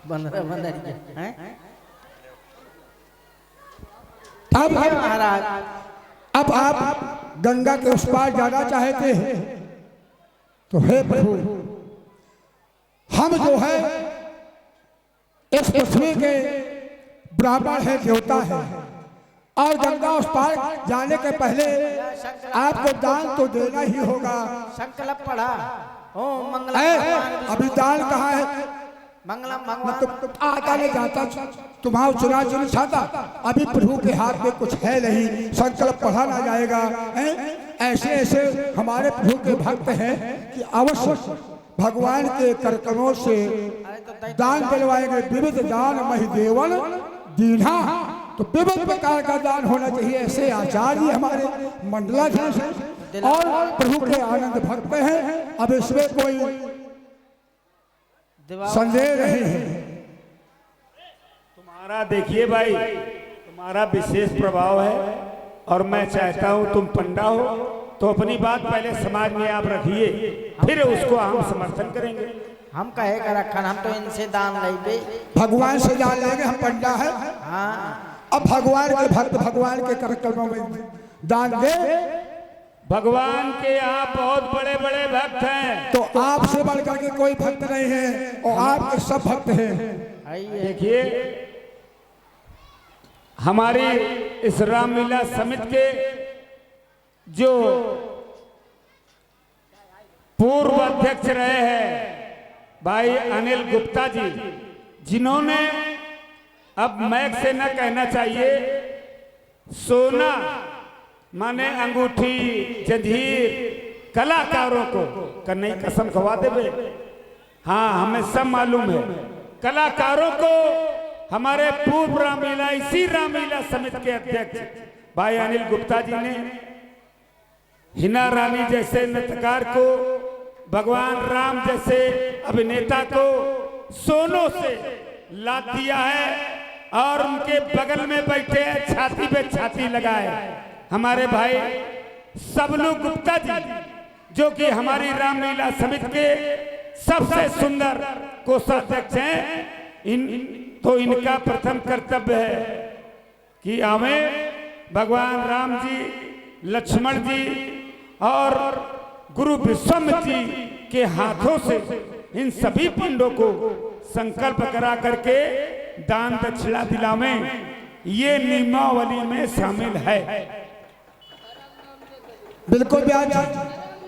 बनरिया हैं। अब महाराज अब आप गंगा के उस पार जाना चाहते हैं तो हे प्रभु, हम जो है इस पृथ्वी के ब्राह्मण है, देवता है, और गंगा उस पार जाने के पहले आपको दान तो देना ही होगा। संकल्प पढ़ा ओ मंगलम अभी दान कहाँ है? मंगलम तो आता नहीं जाता, तुम्हारा चुनाव नहीं चाहता। अभी प्रभु के हाथ में कुछ है नहीं, संकल्प पढ़ा ना जाएगा। ऐसे ऐसे हमारे प्रभु के भक्त हैं कि अवश्य भगवान के कार्यक्रमों से दान दिलवाएंगे। विविध दान महि देवन दीना, तो विभिन्न प्रकार का दान होना चाहिए। ऐसे आचार्य हमारे मंडलाधीश हैं और प्रभु के आनंद भक्त हैं। अब इसमें कोई संदेह नहीं है। तुम्हारा देखिए भाई, तुम्हारा विशेष प्रभाव है, और मैं चाहता हूं तुम पंडा हो तो अपनी बात पहले समाज में आप रखिए, फिर उसको हम समर्थन करेंगे। हम कहे का रखन, हम तो इनसे दान लेंगे, भगवान से दान लेंगे। हम पंडा है। हाँ अब भगवान के भक्त भगवान के कार्यक्रमों में दान दे। भगवान के आप बहुत बड़े बड़े भक्त हैं, तो आपसे बढ़कर के कोई भक्त नहीं है, और आपके सब भक्त हैं। आइए देखिए हमारी इस रामलीला समिति के जो पूर्व अध्यक्ष रहे हैं भाई अनिल गुप्ता जी, जिन्होंने, अब मैक से न कहना चाहिए, सोना माने अंगूठी जंजीर कलाकारों को करने की कसम खवा देवे। हाँ हमें सब मालूम है। कलाकारों को हमारे पूर्व रामलीला, इसी रामलीला समिति के अध्यक्ष भाई अनिल गुप्ता जी ने हिना रानी जैसे नृत्यकार को, भगवान राम जैसे अभिनेता को सोनों से लाद दिया है और उनके बगल में बैठे हैं, छाती पे छाती लगाए हमारे भाई सबलू गुप्ता जी, जो कि हमारी रामलीला समिति के सबसे सुंदर कोषाध्यक्ष हैं। तो इनका प्रथम कर्तव्य है कि हमें भगवान राम जी, लक्ष्मण जी और गुरु विश्वामित्र जी के हाथों से इन सभी पंडों को संकल्प करा करके दान दक्षिणा दिलावें, ये नियमावली में शामिल है। बिल्कुल ब्याज,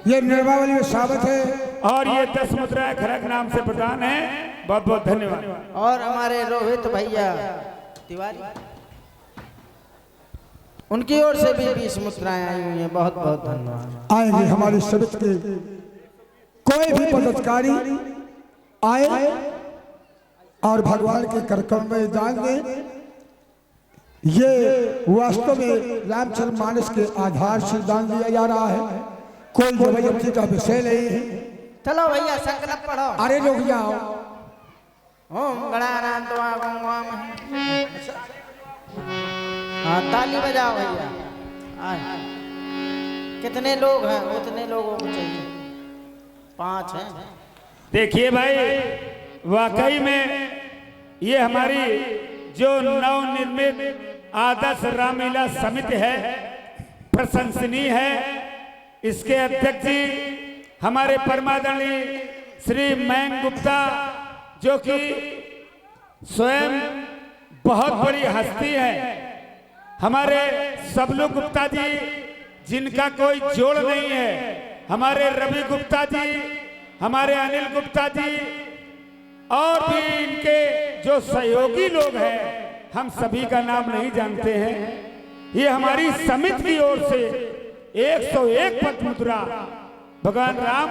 ये नियमावली में शामिल है। और ये 10 मुद्राएं खड़ग नाम से प्रदान है। बहुत बहुत धन्यवाद। और हमारे रोहित भैया तिवारी, उनकी ओर से भी 20 मुद्राएं आई हुई हैं। बहुत बहुत धन्यवाद। आएंगे हमारी समिति के कोई भी पदाधिकारी आए और भगवान के कार्यक्रम में दान दें, ये वास्तव में रामचरित मानस के आधार से दान दिया जा रहा है, कोई जबरदस्ती का विषय नहीं है। चलो भैया संकल्प पढ़ो। अरे रुक जाओ। ओम गणानां त्वा गंगाम। हाँ ताली बजाओ भैया। कितने लोग हैं? उतने लोगों को चाहिए, 5 हैं। देखिए भाई, वाकई में ये हमारी जो नवनिर्मित आदर्श रामलीला समिति है प्रशंसनीय है। इसके अध्यक्ष जी हमारे परमादरणीय श्री मैंग गुप्ता, जो कि स्वयं बहुत बड़ी हस्ती है। हमारे सबलू गुप्ता जी, जिनका कोई जोड़ नहीं है। हमारे रवि गुप्ता जी, हमारे अनिल गुप्ता जी और भी इनके जो सहयोगी लोग हैं, हम सभी का नाम नहीं जानते हैं। ये हमारी समिति की ओर से 101 पद मुद्रा भगवान राम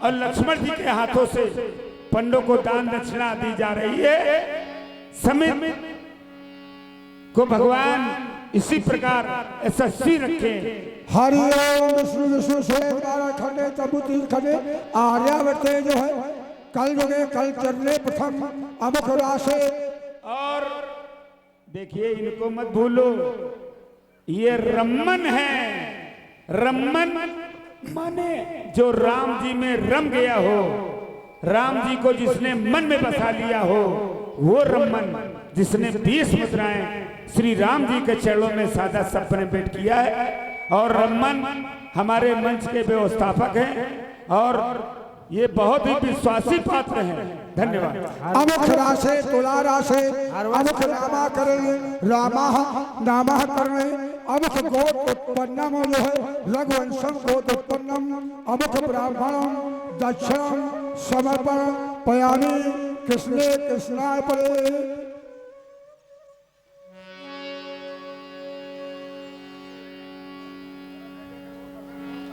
और लक्ष्मण जी के हाथों से पंडों को दान दक्षिणा दी जा रही है। समिति को भगवान इसी प्रकार यशस्वी रखे। हरि ओम विष्णु विष्णु से 12 खंडे तबु 3 खंडे आर्यावर्ते जो है कल जुगे कल चरने प्रथम अमुख राशे। और देखिए, इनको मत भूलो, ये रमन है। रमन माने जो राम जी में रम गया हो, राम जी को जिसने मन में बसा लिया हो, वो रमन जिसने 20 मुद्राएं श्री राम जी के चरणों में सादा सपने भेंट किया है। और रमन हमारे मंच के व्यवस्थापक हैं और ये बहुत ही विश्वासी पात्र हैं। धन्यवाद। अमुख राशे तुला राशे अमुख नामा करणे रामा नामा करणे अमुख गोत उत्पन्नम जो है रघुवंशम गोत उत्पन्नम अमुख ब्राह्मणम दक्षिणम समर्पण पयामी कृष्णे कृष्णाय परे।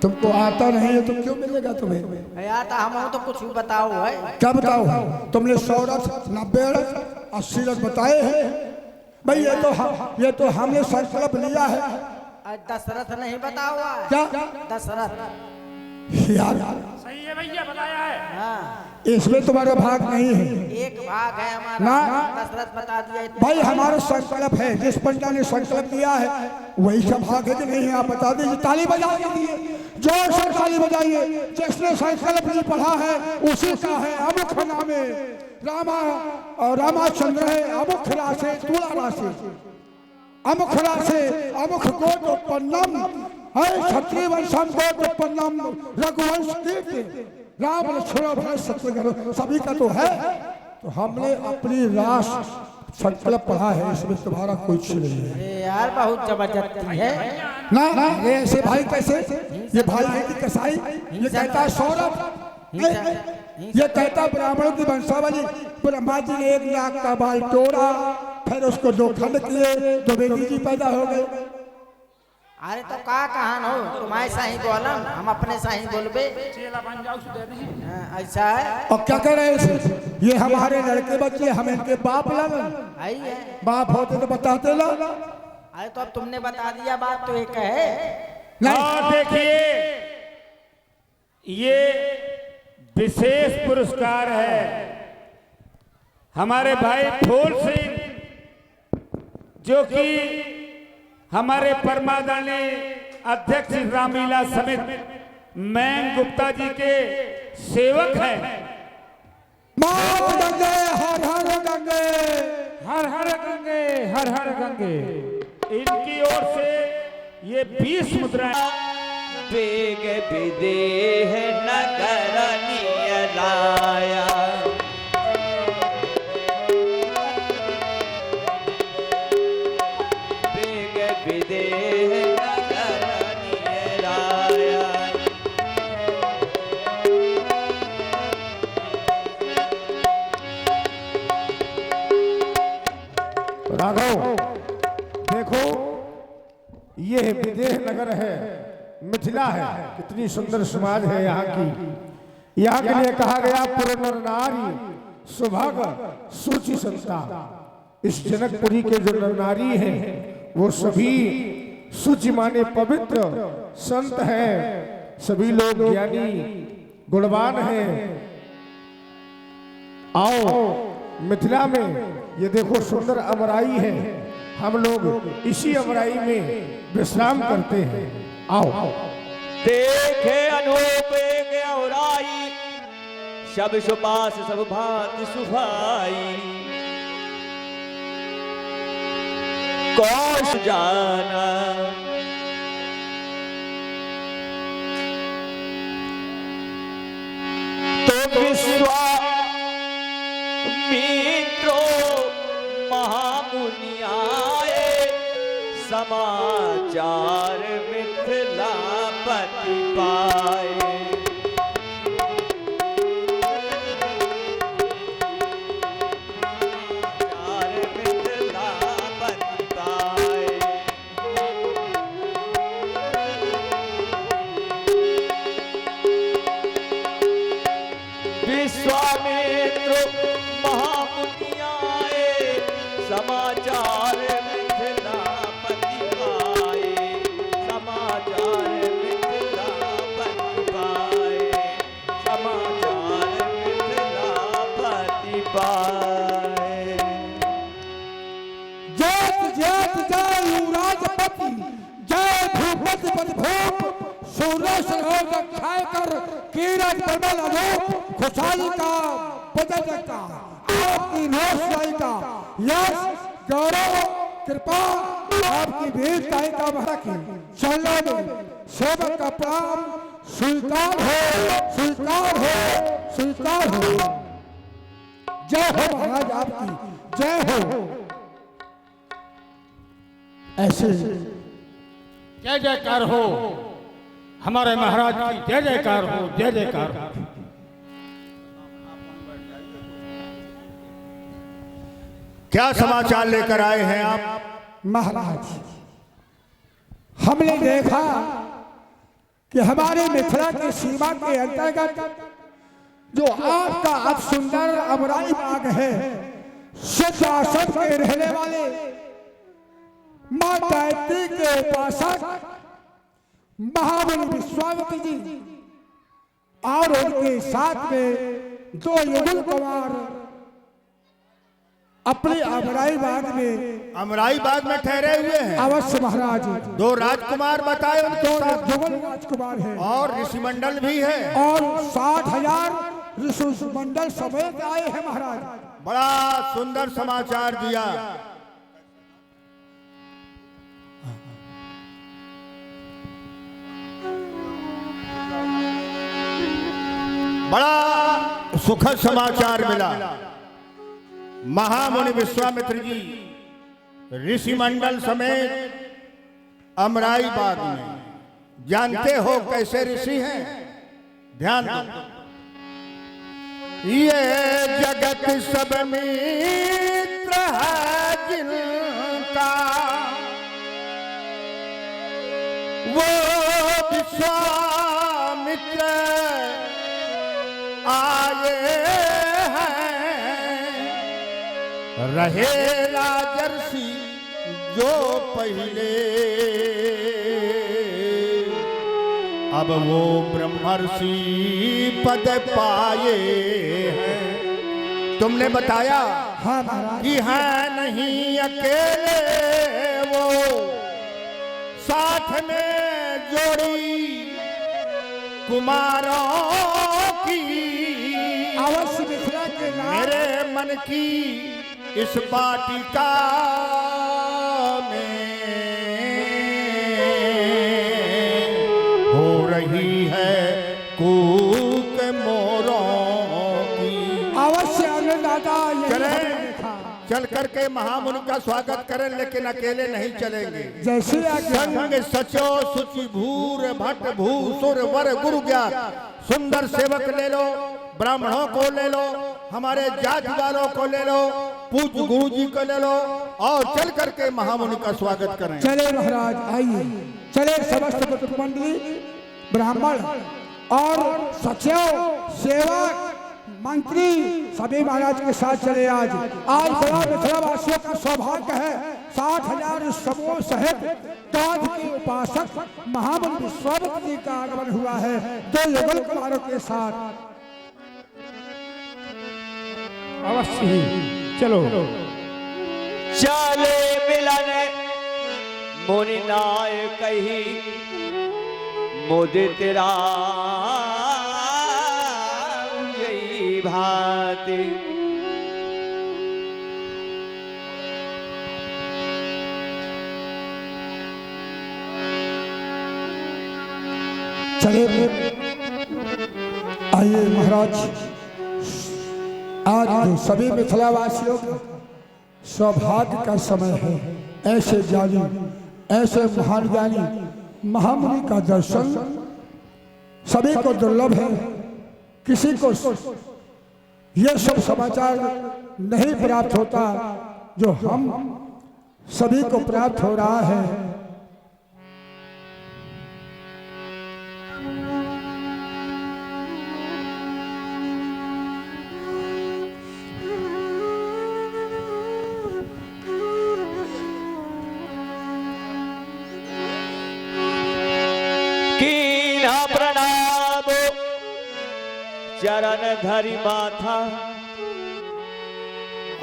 तुमको आता नहीं है तो क्यों मिलेगा तुम्हें? आता हम तो कुछ भी बताओ है। क्या बताओ? तुमने 100 रथ 90 रथ 80 रथ बताए हैं भाई। ये तो हमने संकल्प लिया है। दशरथ नहीं बता हुआ है। क्या? दशरथ यार सही है भैया, बताया है। हाँ, इसमें तुम्हारा भाग नहीं है। एक भाग है हमारा ना। दशरथ बता दिया भाई हमारा संकल्प है, जिस पंडा ने संकल्प लिया है वही सब भाग है कि नहीं है? आप बता दीजिए। ताली बजा दीजिए, जोर से ताली बजाइए। जिसने संकल्प नहीं पढ़ा है उसी का है अमुख नामे रामा और रामाचंद्र है। अमुख राशे तुला राशि अमुख राशि अमुख गोत्र उत्पन्नम है क्षत्रिय वंशम गोत्र उत्पन्नम रघुवंश कीर्ति राम लक्ष्मण भरत शत्रुघ्न सभी का तो है। तो हमने अपनी राष्ट्र संकल्प पढ़ा है, इसमें तुम्हारा कुछ नहीं है। अरे यार बहुत जबरदस्ती है ना ये ऐसे भाई कैसे? ये भाई है कि कसाई? ये कहता है सौरभ, ये कहता ब्राह्मणों की वंशावली। ब्रह्मा जी ने 1 लाख का बाल तोड़ा, फिर उसको 2 खंड किए, 2 बेटी जी पैदा हो गए। अरे तो का कहान हो तुम्हारे साही बोलम, हम अपने साही बोलबे। ऐसा है। और क्या कह रहे हैं? ये हमारे लड़के बच्चे, हम इनके बाप लगन। आई है। बाप होते तो बताते ना। अरे तो अब तुमने बता दिया बात तो एक है। और देखिए ये विशेष पुरस्कार है हमारे भाई फूल सिंह, जो कि हमारे परमादरणीय अध्यक्ष रामलीला समिति मैन गुप्ता जी के सेवक हैं। माँ गंगे हर हर गंगे, हर हर गंगे, हर हर गंगे। इनकी ओर से ये 20 मुद्राएं। बेग विदेह नगर नियराया, बेग विदेह नगर नियराया। राघव देखो, ये विदेह नगर है, मिथिला है। कितनी सुंदर समाज है यहाँ की। यहाँ के लिए कहा गया पुर नर नारी सुभाग सूचि संता। इस जनकपुरी के जो नर नारी हैं वो सभी सूचि माने पवित्र संत हैं, सभी लोग ज्ञानी गुणवान हैं। आओ मिथिला में ये देखो सुंदर अमराई है, हम लोग इसी अमराई में विश्राम करते हैं। आओ देखे अनूप एक औराई, शब सुबास सब भांति सुभाई। कौश जाना तो विश्वामित्रो महामुनि आए, समाचार मिथिलापति पाए। समाचार मिथिलापति पाए। विश्वामित्र महामुनि आए, समाचार मिथिलापति पाए। समाचार मिथिलापति पाए। समाचार मिथिलापति पाए। जय जय जय युवराजपति, जय भूपति पति भूप, सूर्य सरोज छाय कर किरण प्रबल अनूप, खुशहाली का बदल का आपकी रोशनाई का यश गौरव कृपा आपकी वीरताई का महकी चलो सेवक का प्राण स्वीकार हो, स्वीकार हो, स्वीकार हो। जय हो महाराज आपकी जय हो। ऐसे जय जयकार हो, हमारे महाराज की जय जयकार हो, जय जयकार हो। क्या समाचार लेकर आए हैं आप? महाराज हमने देखा कि हमारे मिथिला की सीमा के अंतर्गत जो आपका अब सुंदर अमराई बाग है, शुद्ध आसन के रहने वाले मां गायत्री के उपासक महामुनि विश्वामित्र जी और उनके साथ में 2 युगल कुमार अपने अमराई बाग में ठहरे हुए हैं। अवश्य महाराज। 2 राजकुमार बताए उनको, 2 युगल राजकुमार हैं और ऋषिमंडल भी है, और 60,000 ऋषि मंडल समेत आए हैं महाराज। बड़ा सुंदर समाचार दिया। बड़ा सुखद समाचार मिला। महामुनि विश्वामित्र जी ऋषिमंडल समेत अमराई बाग में, जानते हो कैसे ऋषि हैं? ध्यान दो। ये जगत सब मित्र है जिनका, वो विश्वामित्र आए हैं। रहे राजर्षि जो पहले, अब वो ब्रह्मर्षि पद पाए हैं। तुमने बताया हाँ महाराज, कि है नहीं अकेले वो, साथ में जोड़ी कुमारों की। अवश्य मिथिला के नाम मेरे मन की इस वाटिका में हो रही है कूक मोरों की। अवश्य अन्नदाता यही चलें। हमने देखा। चल करके महामुनि का स्वागत करें, लेकिन अकेले नहीं चलेंगे। जैसे आज्ञा। संग सचो सुचि भूर भट्ट भूसुर वर गुरु ज्ञात। सुंदर सेवक ले लो, ब्राह्मणों को ले लो, हमारे जाति वालों को ले लो, पूज गुरु जी को ले लो और चल करके महामुनि का स्वागत करें। चले महाराज, आइए चले। समस्त मंडली, ब्राह्मण और सचिव, सेवक, मंत्री सभी महाराज के साथ चले। आज बड़ा मिथिला वासियों का सौभाग्य है, 60,000 समूह सहित कांध के उपासक महामुनि विश्वामित्र जी का आगमन हुआ है 2 युगल कुमारों के साथ। अवश्य ही चलो। चले मिलन मुनि नाय कही मुदित राम यही भांति। चले आइए महाराज, आज तो सभी मिथिला वासियों का सौभाग्य का समय है। ऐसे ज्ञानी, ऐसे महान ज्ञानी महामुनि का दर्शन सभी को दुर्लभ है। किसी को यह सब समाचार नहीं प्राप्त होता जो हम सभी को प्राप्त हो रहा है। चरण धरि माथा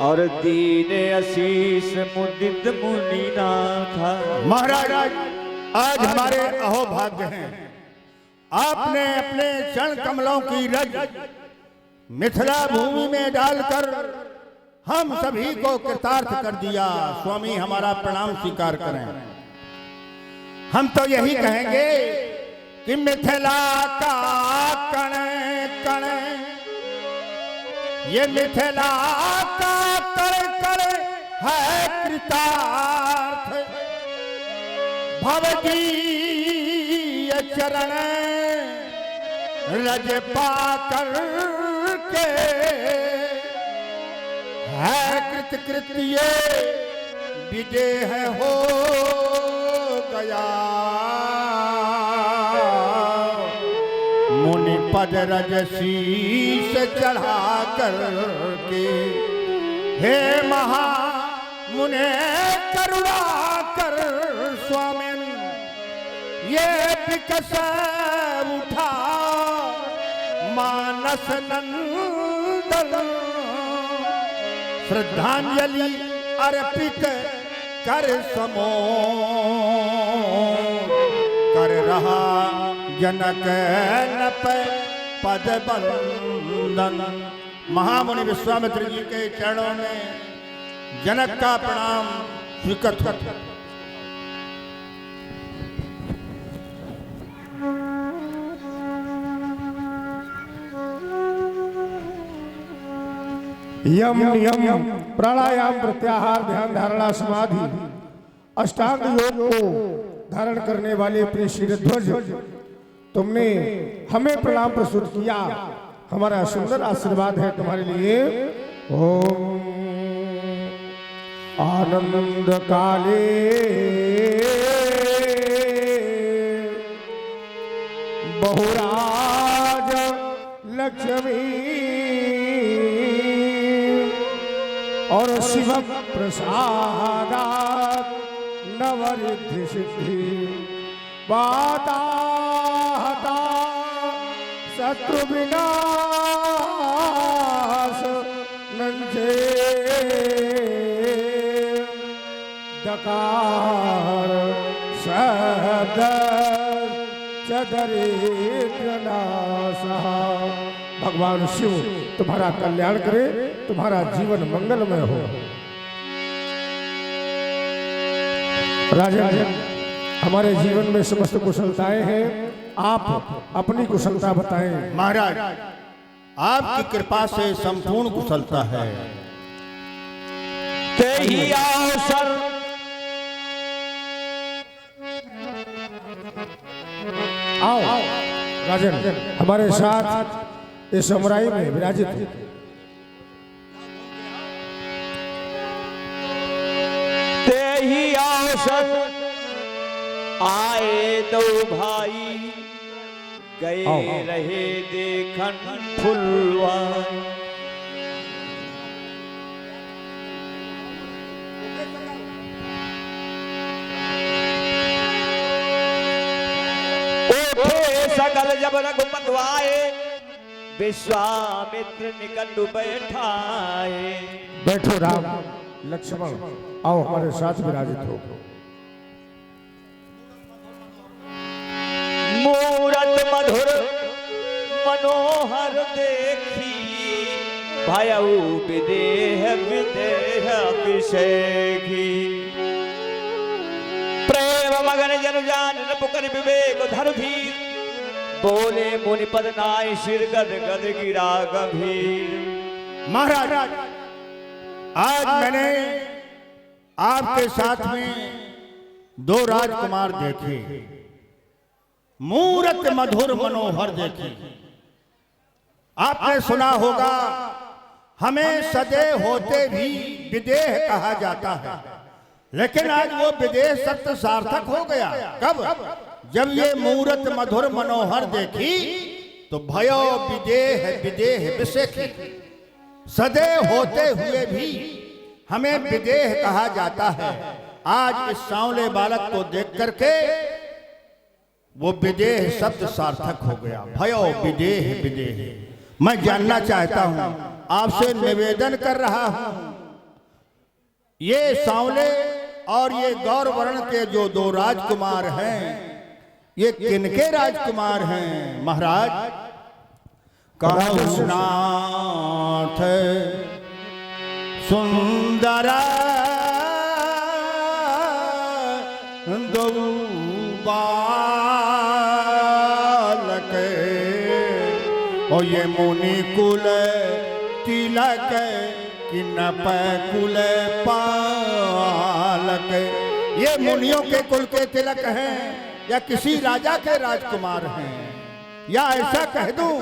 और दीन आशीष मुदित मुनिनाथा। महाराज आज हमारे अहोभाग्य हैं, आपने अपने चरण कमलों की रज मिथिला भूमि में डालकर हम सभी को कृतार्थ कर दिया। स्वामी हमारा प्रणाम स्वीकार करें। हम तो यही कहेंगे कि मिथिला का कण कण, ये मिथिला का कण कण है कृतार्थ। भवदीय चरण रज पाकर के है कृत कृत्य विदेह हो गया। मुनि पद रज शीस चढ़ा कर के हे महा मुने करुणा कर स्वामी ये विकस उठा मानस नंदन। श्रद्धांजलि अर्पित कर समो कर रहा जनक नप पद बंदन। महामुनि विश्वामित्र जी के चरणों में जनक का प्रणाम स्वीकृत हो। यम नियम प्राणायाम प्रत्याहार ध्यान धारणा समाधि अष्टांग योग को धारण करने वाले प्रिय शिरध्वज, तुमने हमें प्रणाम प्रस्तुत किया। हमारा सुंदर आशीर्वाद है तुम्हारे लिए। ओम आनंद काले बहुराज लक्ष्मी और शिव प्रसादात नवरिद्धि सिद्धि वाताहर चाहता शत्रु विनाश नंजे दकार शब्द चदरिद्र नाशा। भगवान शिव तुम्हारा कल्याण करे, तुम्हारा जीवन मंगलमय हो। राजन, हमारे जीवन में समस्त कुशलताएं हैं, आप अपनी कुशलता बताएं। महाराज, आपकी कृपा से संपूर्ण कुशलता है। तेहि अवसर आओ राजन, हमारे साथ इस समुराई में विराजित है। तेहि अवसर आए दो भाई, गए रहे देखन फुलवाई। सकल जब रघुपत आए, विश्वामित्र निकट बैठाए। बैठो राम लक्ष्मण, आओ हमारे साथ विराजित हो। मूरत मधुर मनोहर देखी, भयउ विदेह विदेह अभिषेकी। प्रेम मगन जन जान पुकर विवेक धर धीर, बोले मुनिपद नाय शिर गद गद गिरा गंभीर। महाराज, आज मैंने आपके साथ में दो राजकुमार देखे, मूरत मधुर मनोहर देखे। आपने सुना होगा हमें सदे होते भी विदेह कहा जाता है, लेकिन आज वो विदेह सत्य सार्थक हो गया। कब? जब ये मूरत मधुर मनोहर देखी तो भयो विदेह विदेह विषेखी। सदे होते हुए भी हमें विदेह कहा जाता है। आज इस सांवले बालक को देख करके वो विदेह शब्द सार्थक हो गया। भयो विदेह विदेह। मैं जानना चाहता हूं, आपसे निवेदन कर रहा हूं, ये सांवले और ये गौर वर्ण के जो दो राजकुमार हैं, ये किनके राजकुमार हैं महाराज? काहुनाथ सुंदर दो बालक, और ये मुनि कुल तिलक किनप कुल पालक। ये मुनियों के कुल के तिलक हैं या किसी राजा के राजकुमार हैं, या ऐसा कह दूं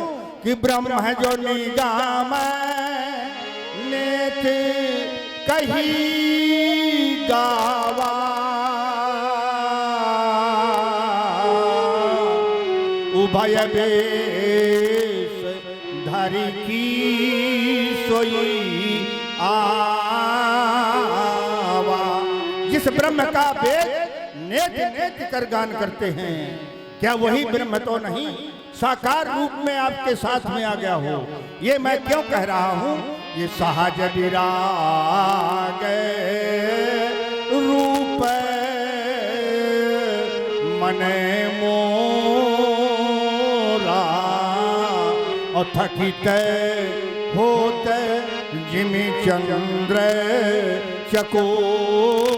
कि ब्रह्म है जो निगाम नेत कही गावा। उभय बेश धरी की सोई आवा। जिस ब्रह्म का वेद नेत नेत कर गान करते हैं, क्या वही ब्रह्म तो नहीं साकार रूप में आपके साथ में आ गया हो? ये मैं क्यों कह रहा हूं? ये सहज विराग रूप मने मोरा, और थकित होते जिमि चंद्र चकोरा।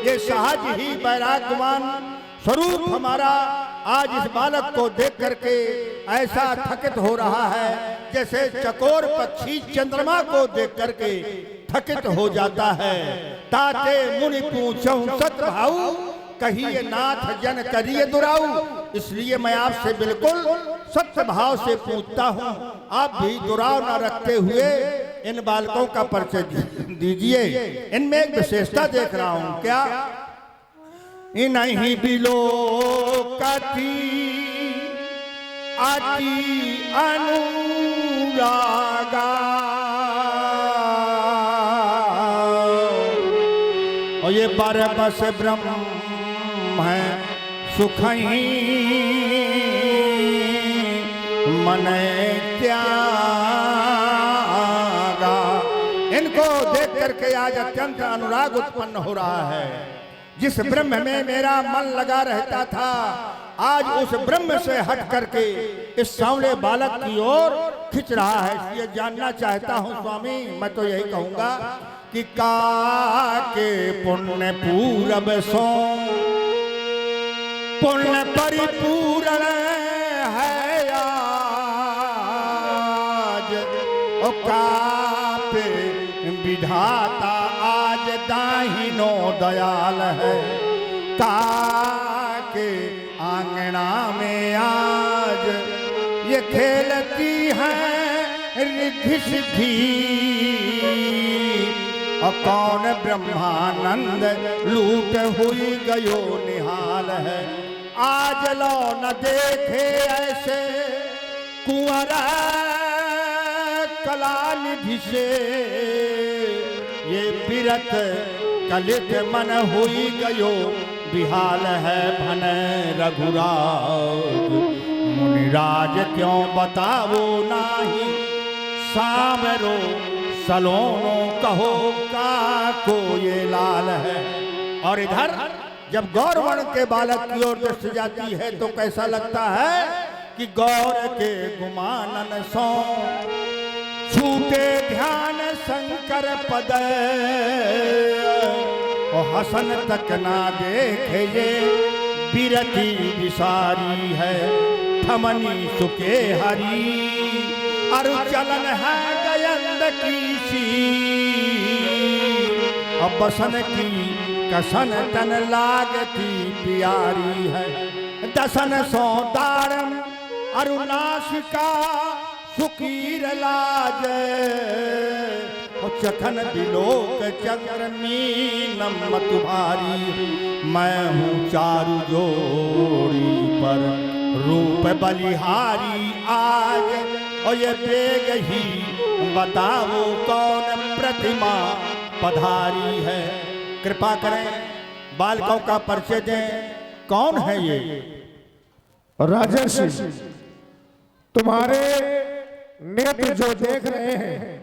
ये सहज ही वैराग्यवान स्वरूप हमारा आज इस बालक को देख करके ऐसा थकित हो रहा है जैसे चकोर पक्षी चंद्रमा को देख करके थकित हो जाता है। ताते मुनि पूछऊं सत्य भाऊ, कहिए नाथ जन करिए दुराऊ। इसलिए मैं आपसे बिल्कुल सत्य भाव से पूछता हूँ, आप भी दुराव न रखते हुए इन बालकों का परिचय दीजिए। इनमें एक विशेषता देख रहा हूँ। क्या? इन्हीं बिलो कथी आती अनुरागा, और ये परमस ब्रह्म है सुखही मन त्यागा। इनको देख करके आज अत्यंत अनुराग उत्पन्न हो रहा है। जिस ब्रह्म में मेरा मन लगा रहता था, आज उस ब्रह्म से हट करके इस सांवले बालक की ओर खिंच रहा है। इसलिए जानना चाहता हूं स्वामी, मैं तो यही कहूंगा कि काके पुण्य पूरब सो पुण्य परिपूर्ण है आज। ओ कापे विधाता आज दाहिनो दयाल है। काके आंगना में आज ये खेलती है रिद्धि सिद्धि। और कौन ब्रह्मानंद लूट हुई गयो निहाल है। आज लो न देखे ऐसे कुंवरा कला निधि से। ये बिरत कलित मन हुई गयो बिहाल है भन रघुराज। मुनिराज क्यों बतावो नाही सामरो सलोनो कहो का को ये लाल है। और इधर जब गौरवर्ण के बालक की ओर दृष्टि जाती है तो कैसा लगता है कि गौर के गुमानन सो छूटे ध्यान शंकर पद। और हसन तक ना देखे ये बिरती विसारी है। थमनी सुके हरी अरु चलन है गयंद की सी। और बसन की कसन तन लागती प्यारी है। दसन सो दारम अरुणाशिका सुकीर लाज। चखन बिलोक चक्र मीनम तुम्हारी। मैं हूँ चारु जोड़ी पर रूप बलिहारी आज। और ये बेग ही बताओ कौन प्रतिमा पधारी है। कृपा करें बालकों का परिचय दें, कौन है ये? राजर्षि, तुम्हारे नेत्र जो देख रहे हैं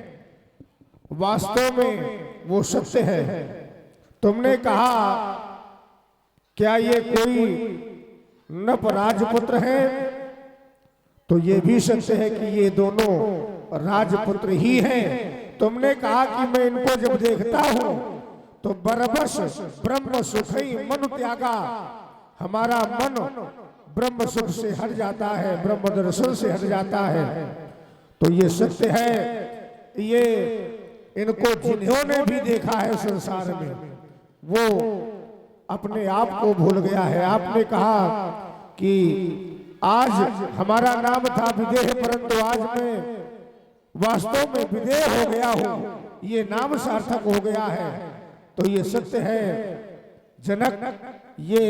वास्तव में वो सत्य है। तुमने कहा क्या ये कोई नप राजपुत्र है, तो ये भी सत्य है कि ये दोनों राजपुत्र ही हैं। तुमने कहा कि मैं इनको जब देखता हूं तो बरबस ब्रह्म सुख ही मन त्यागा। हमारा मन ब्रह्म सुख से हट जाता है, ब्रह्म दर्शन से हट जाता है। तो ये सत्य है। ये इनको जिन्होंने भी देखा है संसार में वो अपने आप को भूल गया है। आपने कहा कि आज हमारा नाम था विदेह, परंतु आज मैं वास्तव में विदेह हो गया हूं। ये नाम सार्थक हो गया है। तो ये सत्य है जनक। ये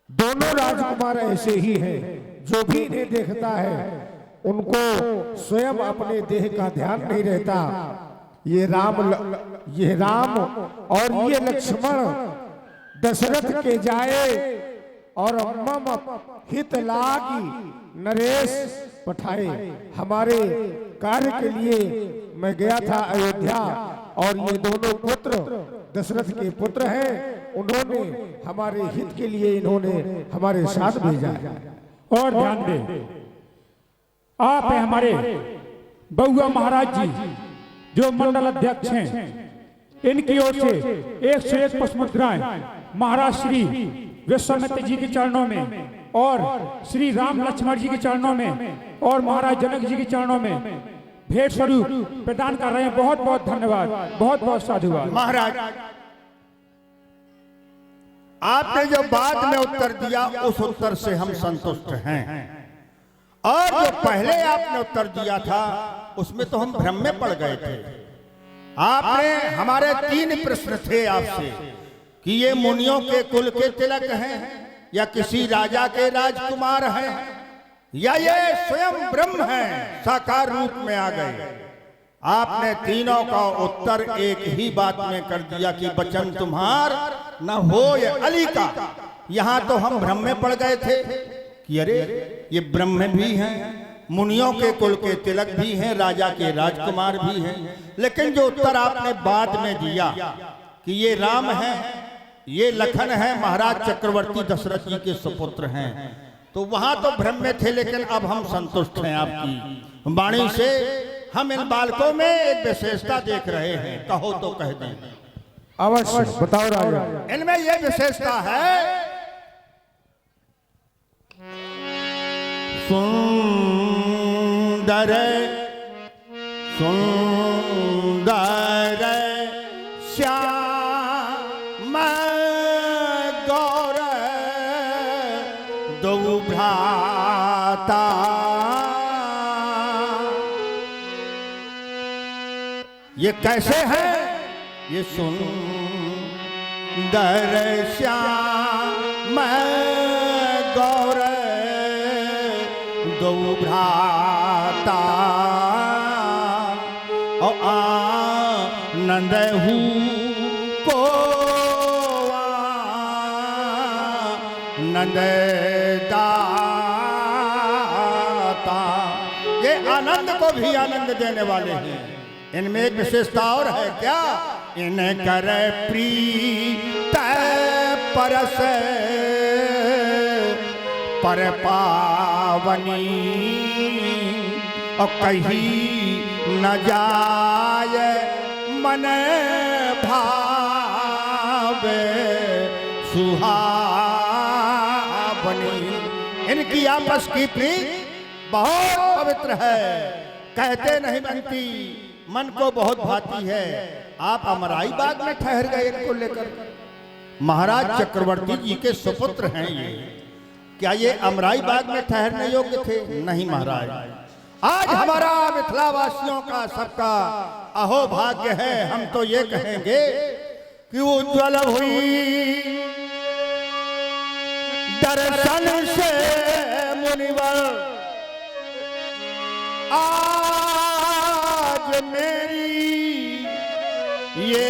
दोनों राजकुमार ऐसे ही हैं। जो भी इन्हें देखता है उनको स्वयं अपने देह का ध्यान नहीं रहता। ये राम और ये लक्ष्मण दशरथ के जाए और मम हित लागी नरेश पठाए। हमारे कार्य के लिए मैं गया था अयोध्या और ये दोनों पुत्र दशरथ के पुत्र हैं। उन्होंने हमारे हित के लिए इन्होंने हमारे साथ भेजा है। और ध्यान दें, आप हैं हमारे बउआ महाराज जी जो मंडल अध्यक्ष हैं। इनकी ओर से 101 पुष्पमुद्राएं महाराज श्री विश्वामित्र जी के चरणों में और श्री राम लक्ष्मण जी के चरणों में और महाराज जनक जी के चरणों में भेंट स्वरूप प्रदान कर रहे हैं। बहुत बहुत धन्यवाद, बहुत बहुत साधुवाद। महाराज, आपने जो बाद में उत्तर दिया उस उत्तर से हम संतुष्ट हैं। और जो पहले आपने उत्तर दिया था उसमें तो हम भ्रम में पड़ गए थे। आपने हमारे 3 प्रश्न थे आपसे कि ये मुनियों के कुल के तिलक हैं या किसी राजा के राजकुमार हैं या ये स्वयं ब्रह्म हैं, साकार रूप में आ गए। आपने तीनों का उत्तर एक ही बात में कर दिया कि बचन तुम्हार न हो ये अली का। यहाँ तो हम भ्रम में पड़ गए थे कि अरे ये ब्रह्म भी हैं, मुनियों के कुल के तिलक भी हैं, राजा के राजकुमार भी हैं, लेकिन जो उत्तर आपने बाद में दिया कि ये राम है, ये लखन है, महाराज चक्रवर्ती दशरथ जी के सुपुत्र हैं, तो वहां तो भ्रम में थे, लेकिन अब हम संतुष्ट हैं आपकी वाणी से। हम इन बालकों में एक विशेषता देख रहे हैं, कहो तो कह दें। अवश्य बताओ राजा। इनमें यह विशेषता है, सुंदर सुंदर श्याम गौर दो भ्राता, ये कैसे है? ये सुंदर श्याम गौर दो भ्राता, और आनंद हूँ को आनंद दाता, ये आनंद को भी आनंद देने वाले हैं। इनमें एक विशेषता और है क्या? इन कर प्रीत परस पर पावनी, और कहीं न जाए मन भावे सुहावनी। इनकी आपस की प्रीत बहुत पवित्र है, कहते नहीं बनती, मन को बहुत भाती है। आप अमराई बाग में ठहर गए इनको लेकर, महाराज चक्रवर्ती जी के सुपुत्र हैं ये, क्या ये अमराई बाग में ठहरने योग्य थे? नहीं महाराज, आज हमारा मिथिला वासियों का सबका अहो भाग्य है। हम तो ये कहेंगे कि उज्ज्वल हुई दर्शन से मुनिवर, आज मेरी ये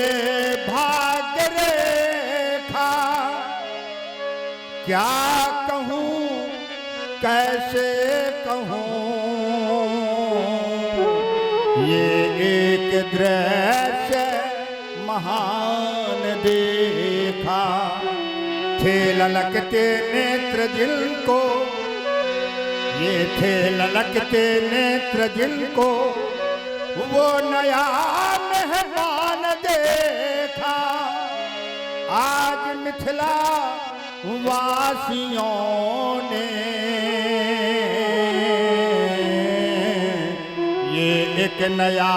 भाग्य रेखा, क्या कहूँ कैसे कहूँ, ये एक दृश्य महान देखा। थे ललकते नेत्र जिनको, ये थे ललकते नेत्र जिनको, वो नया मेहमान देखा। आज मिथिला वासियों ने ये एक नया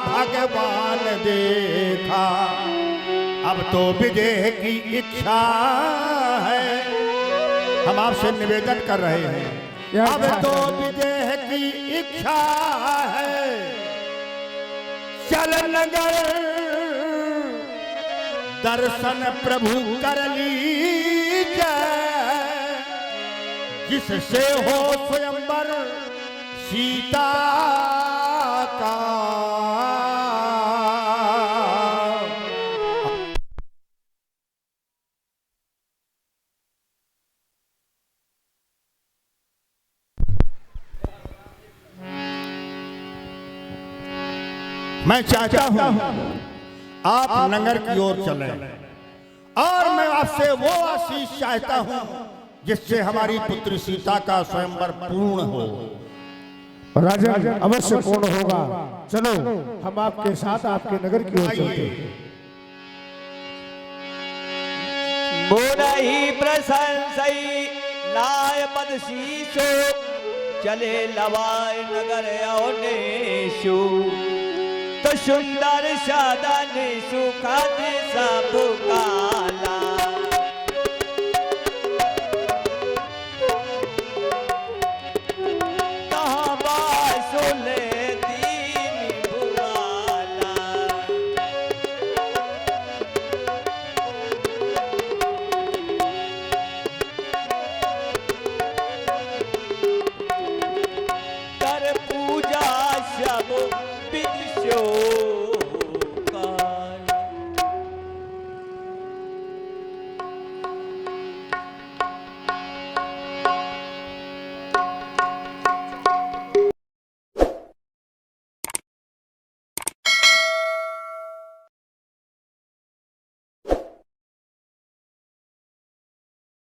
भगवान देखा। अब तो विदेह की इच्छा है, हम आपसे निवेदन कर रहे हैं, अब तो विदेह की इच्छा है, चल नगर दर्शन प्रभु कर लीजिए, जिससे हो स्वयंवर सीता का। मैं चाहता हूं आप नगर की ओर चलें, और मैं आपसे वो आशीष चाहता हूं जिससे हमारी पुत्री सीता का स्वयंवर पूर्ण हो। राजा अवश्य पूर्ण होगा, चलो हम आपके साथ आपके नगर की ओर चलते हैं। बोलहि प्रशंसई लाय पद शीशो, चले लवाय नगर अवनेशु, तो सुंदर साधन सुखद सब काला। कहाँ बासुले दीन भुआला, कर पूजा सब विधि